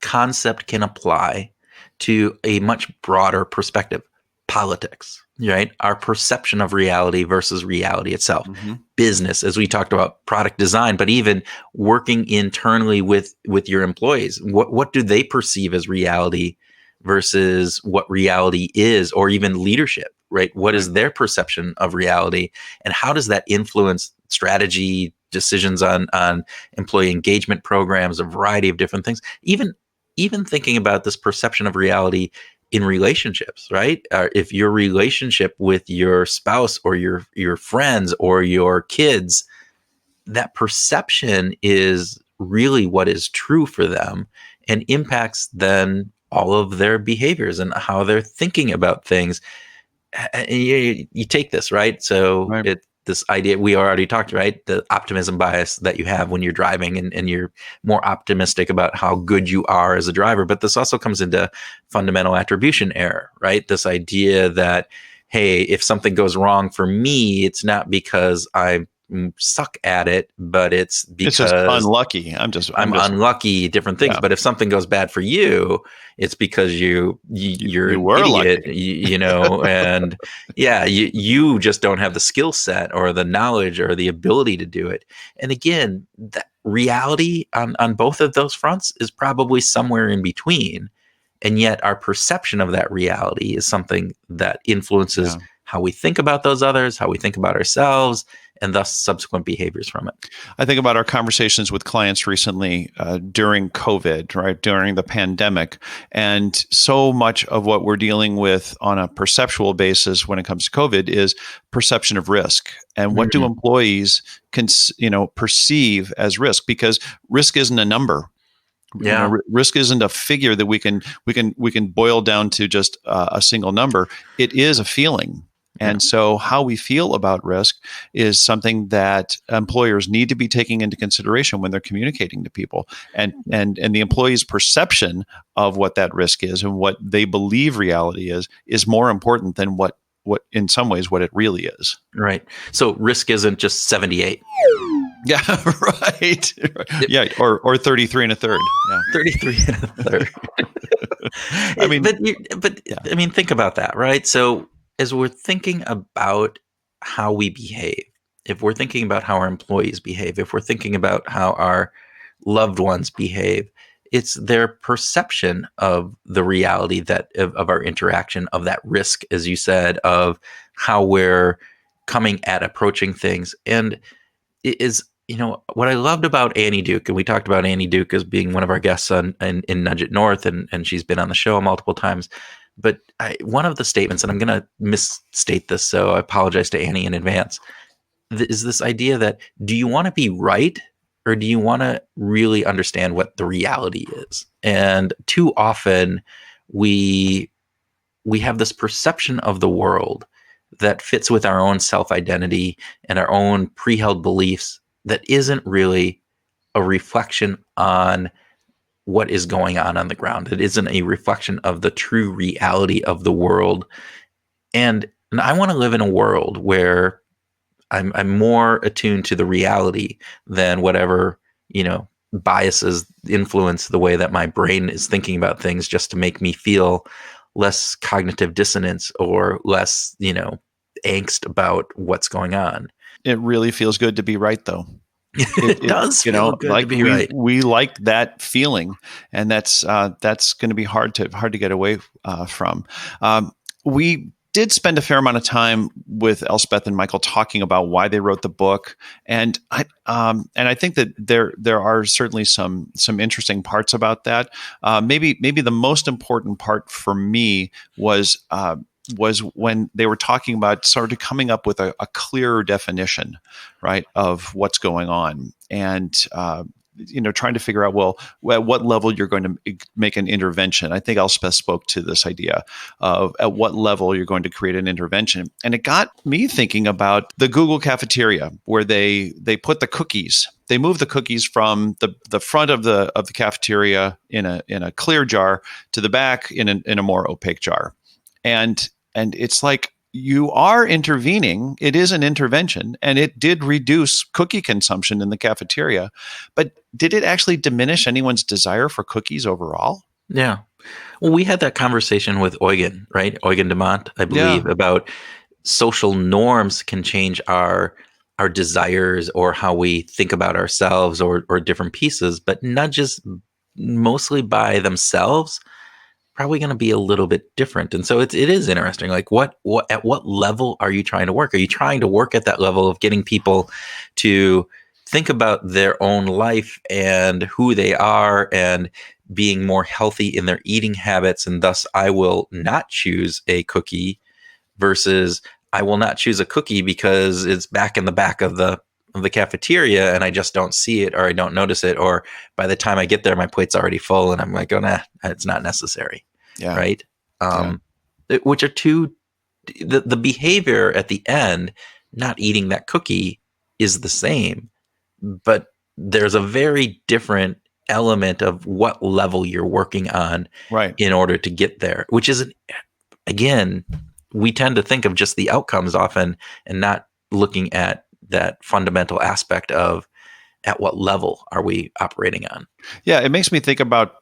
concept can apply to a much broader perspective. Politics, right? Our perception of reality versus reality itself. Business, as we talked about, product design, but even working internally with your employees. What do they perceive as reality versus what reality is, or even leadership, right? What is their perception of reality, and how does that influence strategy, decisions on employee engagement programs, a variety of different things? Even thinking about this perception of reality in relationships, right? If your relationship with your spouse or your friends or your kids, that perception is really what is true for them and impacts then all of their behaviors and how they're thinking about things. And you take this, right? So Right. This idea we already talked, right? The optimism bias that you have when you're driving and you're more optimistic about how good you are as a driver. But this also comes into fundamental attribution error, right? This idea that, hey, if something goes wrong for me, it's not because I suck at it, but it's because It's just unlucky. I'm unlucky, different things. Yeah. But if something goes bad for you, it's because you're You were an idiot, lucky. and you just don't have the skill set or the knowledge or the ability to do it. And again, that reality on both of those fronts is probably somewhere in between. And yet our perception of that reality is something that influences how we think about those others, how we think about ourselves, and thus subsequent behaviors from it. I think about our conversations with clients recently during COVID, right, during the pandemic. And so much of what we're dealing with on a perceptual basis when it comes to COVID is perception of risk. And what do employees perceive as risk? Because risk isn't a number. Yeah. Risk isn't a figure that we can boil down to just a single number. It is a feeling. And so how we feel about risk is something that employers need to be taking into consideration when they're communicating to people. And the employee's perception of what that risk is and what they believe reality is more important than what in some ways what it really is. Right. So risk isn't just 78. Yeah, right. Yeah, or 33 and a third. Yeah. 33 and a third. Think about that, right? So as we're thinking about how we behave, if we're thinking about how our employees behave, if we're thinking about how our loved ones behave, it's their perception of the reality of our interaction, of that risk, as you said, of how we're approaching things. And it is what I loved about Annie Duke, and we talked about Annie Duke as being one of our guests in Nudge It North, and she's been on the show multiple times. But one of the statements, and I'm going to misstate this, so I apologize to Annie in advance, is this idea that, do you want to be right, or do you want to really understand what the reality is? And too often we have this perception of the world that fits with our own self-identity and our own pre-held beliefs that isn't really a reflection on what is going on the ground. It isn't a reflection of the true reality of the world. And I want to live in a world where I'm more attuned to the reality than whatever, biases influence the way that my brain is thinking about things just to make me feel less cognitive dissonance or less, angst about what's going on. It really feels good to be right, though. It does feel good to be right. We like that feeling, and that's going to be hard to get away from. We did spend a fair amount of time with Elspeth and Michael talking about why they wrote the book, and I think that there are certainly some interesting parts about that. Maybe the most important part for me was when they were talking about sort of coming up with a clearer definition, right, of what's going on, and trying to figure out, well, at what level you're going to make an intervention. I think Elspeth spoke to this idea of at what level you're going to create an intervention. And it got me thinking about the Google cafeteria, where they put the cookies. They move the cookies from the front of the cafeteria in a clear jar to the back in a more opaque jar. And it's like, you are intervening. It is an intervention, and it did reduce cookie consumption in the cafeteria. But did it actually diminish anyone's desire for cookies overall? Yeah. Well, we had that conversation with Eugen, right? Eugen Demont, I believe, about social norms can change our desires or how we think about ourselves or different pieces, but nudges mostly by themselves probably going to be a little bit different. And so it is interesting. Like what at what level are you trying to work? Are you trying to work at that level of getting people to think about their own life and who they are and being more healthy in their eating habits, and thus I will not choose a cookie, versus I will not choose a cookie because it's back in the back of the cafeteria and I just don't see it, or I don't notice it, or by the time I get there my plate's already full and I'm like, oh nah, it's not necessary. Yeah. Right. Which are two, the behavior at the end, not eating that cookie, is the same, but there's a very different element of what level you're working on, right, in order to get there, which is, again, we tend to think of just the outcomes often and not looking at that fundamental aspect of at what level are we operating on. Yeah, it makes me think about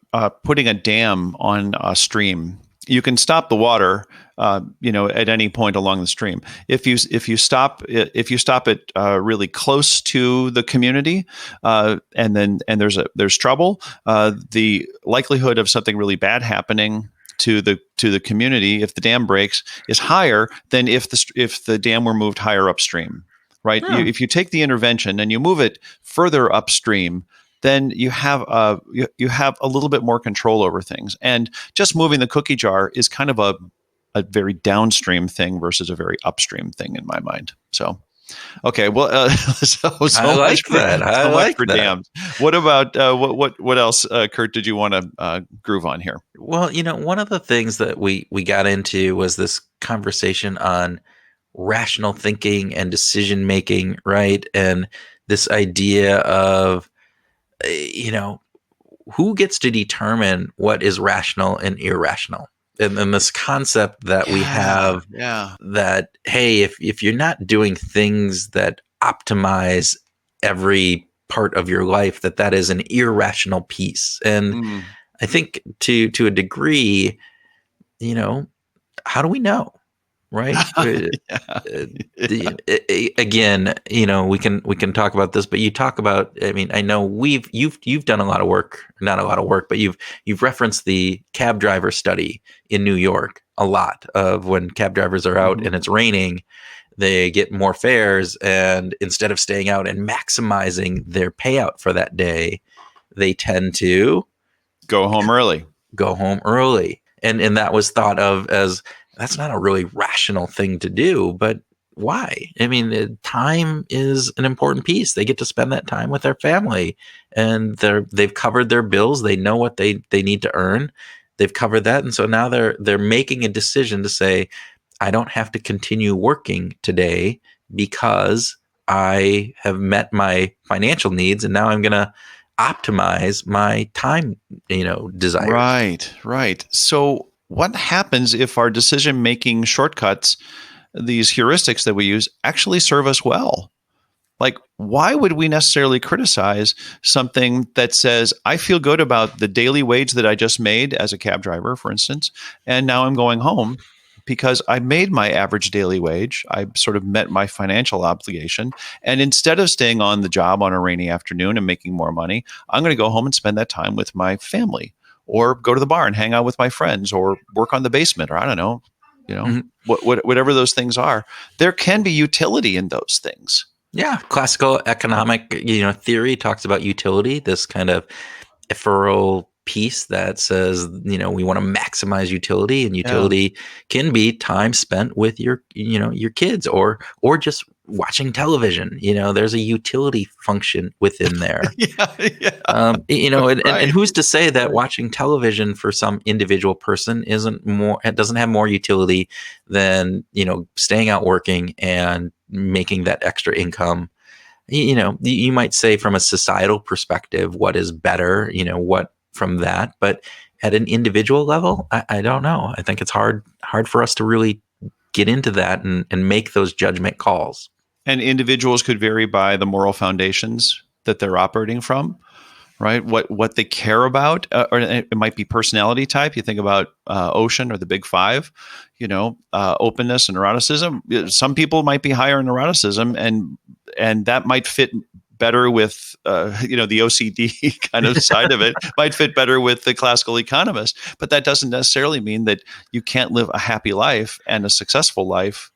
putting a dam on a stream. You can stop the water, at any point along the stream. If you stop it really close to the community, and there's trouble, the likelihood of something really bad happening to the community, if the dam breaks, is higher than if the dam were moved higher upstream. Right? Yeah. If you take the intervention and you move it further upstream, then you have a little bit more control over things. And just moving the cookie jar is kind of a very downstream thing versus a very upstream thing in my mind. So, okay, well, so I like that. I like that. Dams. What about what else, Kurt? Did you want to groove on here? Well, one of the things that we got into was this conversation on rational thinking and decision making, right? And this idea of, who gets to determine what is rational and irrational? And then this concept that we have that, hey, if you're not doing things that optimize every part of your life, that is an irrational piece. And I think to a degree, how do we know? right? Yeah. Again, we can talk about this, but you talk about. I mean, I know you've done a lot of work, not a lot of work, but you've referenced the cab driver study in New York a lot of when cab drivers are out and it's raining, they get more fares, and instead of staying out and maximizing their payout for that day, they tend to Go home early. And that was thought of as that's not a really rational thing to do, but why? I mean, time is an important piece. They get to spend that time with their family, and they've covered their bills. They know what they need to earn. They've covered that, and so now they're making a decision to say, I don't have to continue working today because I have met my financial needs, and now I'm going to optimize my time, desires. Right. So what happens if our decision-making shortcuts, these heuristics that we use, actually serve us well? Like, why would we necessarily criticize something that says, I feel good about the daily wage that I just made as a cab driver, for instance, and now I'm going home because I made my average daily wage. I sort of met my financial obligation. And instead of staying on the job on a rainy afternoon and making more money, I'm going to go home and spend that time with my family, or go to the bar and hang out with my friends, or work on the basement, or I don't know, whatever those things are. There can be utility in those things. Yeah. Classical economic, theory talks about utility, this kind of ephemeral piece that says, we want to maximize utility, and utility can be time spent with your kids, or just watching television. There's a utility function within there. And who's to say that watching television for some individual person doesn't have more utility than, staying out working and making that extra income. You might say from a societal perspective, what is better, what from that, but at an individual level, I don't know. I think it's hard for us to really get into that and make those judgment calls. And individuals could vary by the moral foundations that they're operating from, right? What they care about, or it might be personality type. You think about Ocean or the Big Five, openness and neuroticism. Some people might be higher in neuroticism, and that might fit better with the OCD kind of side of it. Might fit better with the classical economist, but that doesn't necessarily mean that you can't live a happy life and a successful life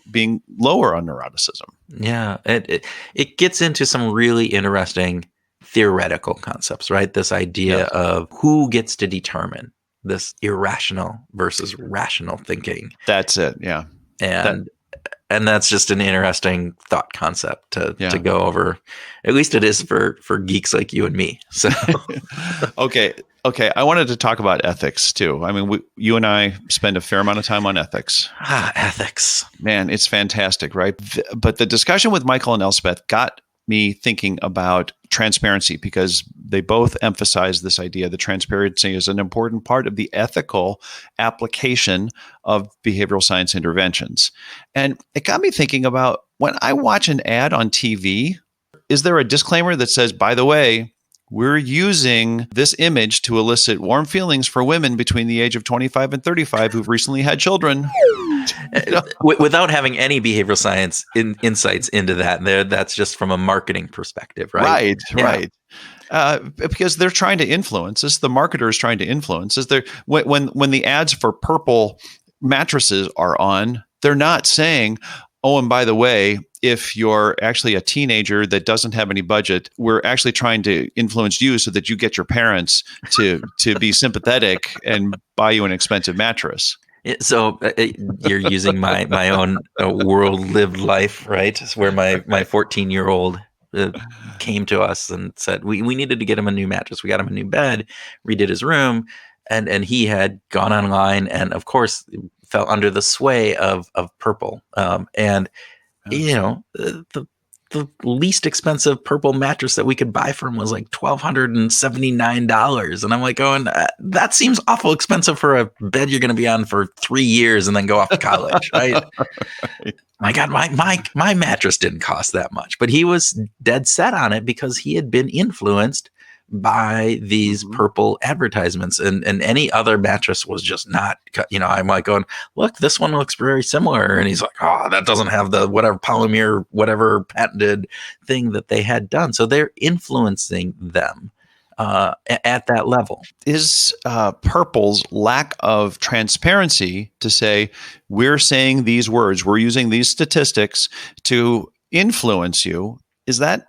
being lower on neuroticism. Yeah, it gets into some really interesting theoretical concepts, right? This idea of who gets to determine this irrational versus rational thinking. That's it. Yeah. And that's just an interesting thought concept to go over. At least it is for geeks like you and me. So, okay. I wanted to talk about ethics too. I mean, you and I spend a fair amount of time on ethics. Ethics, man, it's fantastic, right? But the discussion with Michael and Elspeth got me thinking about transparency, because they both emphasize this idea that transparency is an important part of the ethical application of behavioral science interventions. And it got me thinking about, when I watch an ad on TV, is there a disclaimer that says, by the way, we're using this image to elicit warm feelings for women between the age of 25 and 35 who've recently had children? Without having any behavioral science insights into that, that's just from a marketing perspective, right? Right. Because they're trying to influence us. The marketer is trying to influence us. When the ads for purple mattresses are on, they're not saying, oh, and by the way, if you're actually a teenager that doesn't have any budget, we're actually trying to influence you so that you get your parents to be sympathetic and buy you an expensive mattress. So you're using my own world lived life, right? It's where my 14-year-old came to us and said we needed to get him a new mattress. We got him a new bed, redid his room, and he had gone online and of course fell under the sway of purple. The least expensive purple mattress that we could buy for him was like $1,279. And I'm like going, that seems awful expensive for a bed you're going to be on for 3 years and then go off to college, right? Right. My God, my mattress didn't cost that much, but he was dead set on it because he had been influenced by these purple advertisements, and any other mattress was just not, I'm like going, look, this one looks very similar. And he's like, oh, that doesn't have the whatever polymer, whatever patented thing that they had done. So they're influencing them at that level. Is Purple's lack of transparency to say, we're saying these words, we're using these statistics to influence you, is that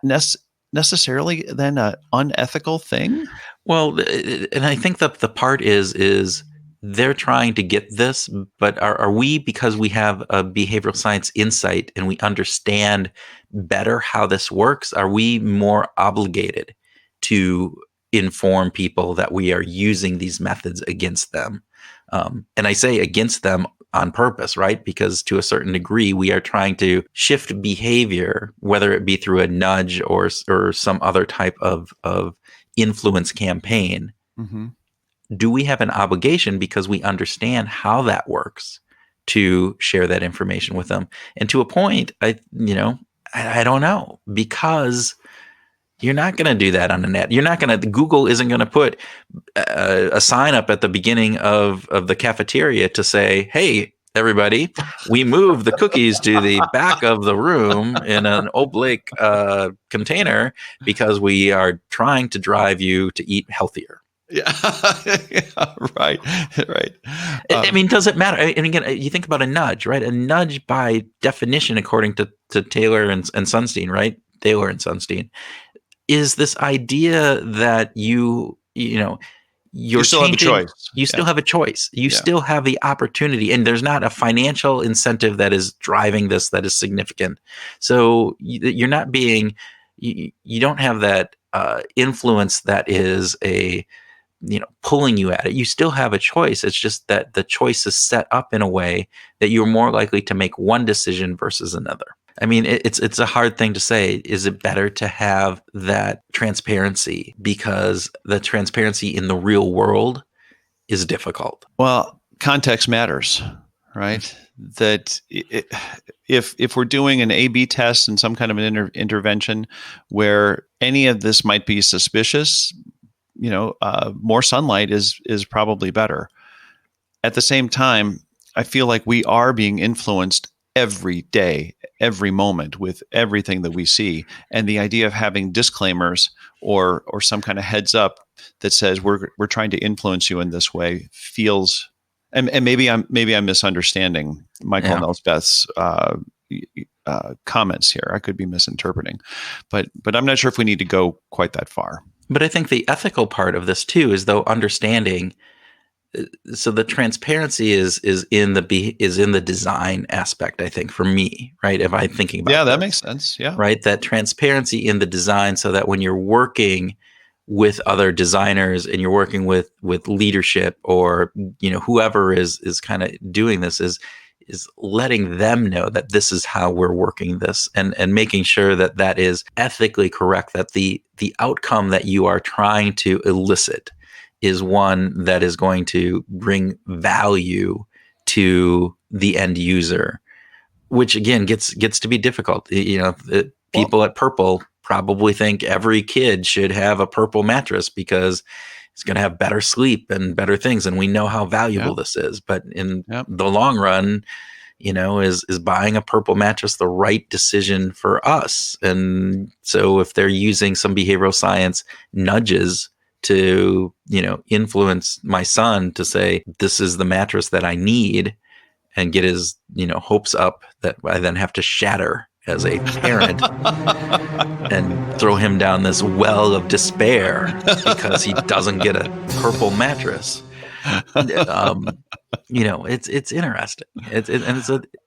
necessarily then an unethical thing? Well, and I think that the part is they're trying to get this, but are we, because we have a behavioral science insight and we understand better how this works, are we more obligated to inform people that we are using these methods against them? And I say against them on purpose, right? Because to a certain degree, we are trying to shift behavior, whether it be through a nudge or some other type of influence campaign. Mm-hmm. Do we have an obligation, because we understand how that works, to share that information with them? And to a point, I don't know, because you're not going to do that on the net. Google isn't going to put a sign up at the beginning of the cafeteria to say, hey, everybody, we moved the cookies to the back of the room in an oblate container because we are trying to drive you to eat healthier. Yeah, right. I mean, does it matter? And again, you think about a nudge, right? A nudge, by definition, according to Taylor and Sunstein, right? Taylor and Sunstein, is this idea that you still have a choice. You still have a choice. You still have the opportunity, and there's not a financial incentive that is driving this that is significant. So you're not being, you don't have that influence that is pulling you at it. You still have a choice. It's just that the choice is set up in a way that you're more likely to make one decision versus another. I mean, it's a hard thing to say. Is it better to have that transparency? Because the transparency in the real world is difficult. Well, context matters, right? That if we're doing an A/B test and some kind of an intervention where any of this might be suspicious, more sunlight is probably better. At the same time, I feel like we are being influenced every day, every moment, with everything that we see. And the idea of having disclaimers or some kind of heads up that says we're trying to influence you in this way feels, and maybe I'm misunderstanding Michael and Elspeth's comments here. I could be misinterpreting, but I'm not sure if we need to go quite that far. But I think the ethical part of this too is, though, understanding. So the transparency is in the design aspect, I think, for me, right? If I'm thinking about that makes sense. Yeah. Right. That transparency in the design, so that when you're working with other designers and you're working with leadership, or whoever is kind of doing this, is letting them know that this is how we're working this, and making sure that that is ethically correct, that the outcome that you are trying to elicit is one that is going to bring value to the end user, which again gets to be difficult. People at Purple probably think every kid should have a Purple mattress because it's going to have better sleep and better things, and we know how valuable this is. But in the long run, is buying a Purple mattress the right decision for us? And so if they're using some behavioral science nudges to influence my son to say, this is the mattress that I need, and get his hopes up that I then have to shatter as a parent and throw him down this well of despair because he doesn't get a Purple mattress. It's interesting.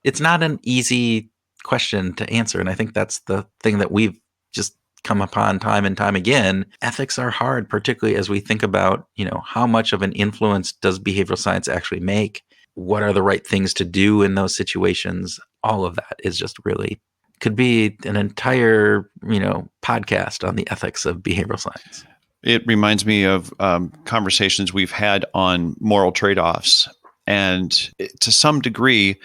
It's not an easy question to answer, and I think that's the thing that we've just come upon time and time again. Ethics are hard, particularly as we think about, how much of an influence does behavioral science actually make? What are the right things to do in those situations? All of that is just really could be an entire, podcast on the ethics of behavioral science. It reminds me of conversations we've had on moral trade-offs. And to some degree,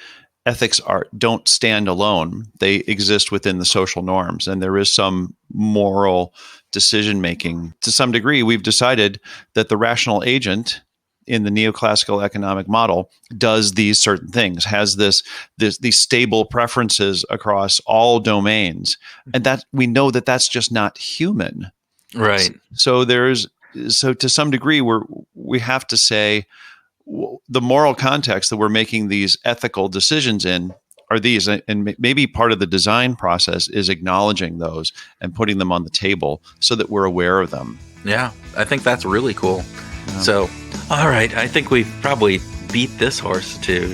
ethics don't stand alone. They exist within the social norms, and there is some moral decision making. To some degree, we've decided that the rational agent in the neoclassical economic model does these certain things, has these stable preferences across all domains, and that we know that that's just not human. Right. So to some degree, we have to say the moral context that we're making these ethical decisions in are these, and maybe part of the design process is acknowledging those and putting them on the table so that we're aware of them. Yeah, I think that's really cool. Yeah. So, all right, I think we've probably beat this horse to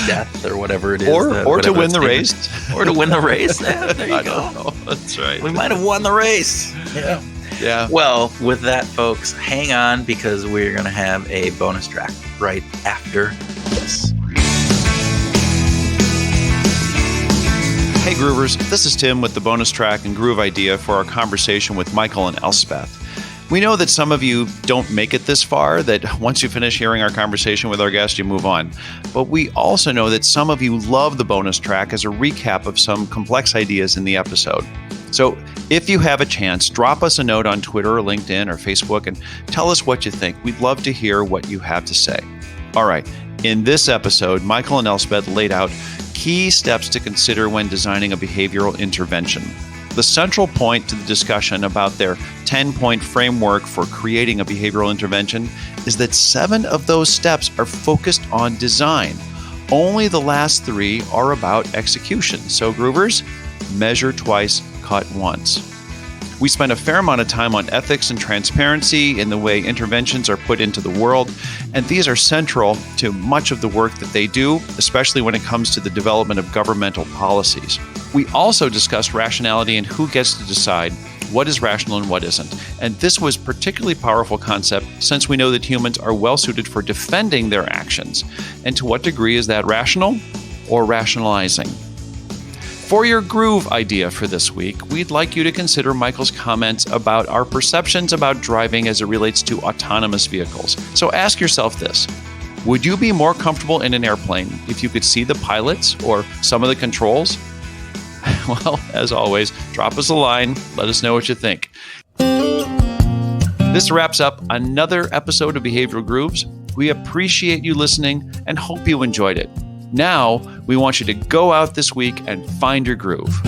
death or whatever it is. Or to win the race. Or to win the race. Yeah, there you go. I don't know. That's right. We might have won the race. Yeah. Yeah. Well, with that, folks, hang on because we're going to have a bonus track right after this. Hey Groovers, this is Tim with the bonus track and groove idea for our conversation with Michael and Elspeth. We know that some of you don't make it this far, that once you finish hearing our conversation with our guest, you move on. But we also know that some of you love the bonus track as a recap of some complex ideas in the episode. So if you have a chance, drop us a note on Twitter or LinkedIn or Facebook and tell us what you think. We'd love to hear what you have to say. All right, in this episode, Michael and Elspeth laid out key steps to consider when designing a behavioral intervention. The central point to the discussion about their 10-point framework for creating a behavioral intervention is that 7 of those steps are focused on design. Only the last 3 are about execution. So, Groovers, measure twice, cut once. We spent a fair amount of time on ethics and transparency in the way interventions are put into the world, and these are central to much of the work that they do, especially when it comes to the development of governmental policies. We also discussed rationality and who gets to decide what is rational and what isn't. And this was a particularly powerful concept since we know that humans are well suited for defending their actions. And to what degree is that rational or rationalizing? For your groove idea for this week, we'd like you to consider Michael's comments about our perceptions about driving as it relates to autonomous vehicles. So ask yourself this: would you be more comfortable in an airplane if you could see the pilots or some of the controls? Well, as always, drop us a line. Let us know what you think. This wraps up another episode of Behavioral Grooves. We appreciate you listening and hope you enjoyed it. Now, we want you to go out this week and find your groove.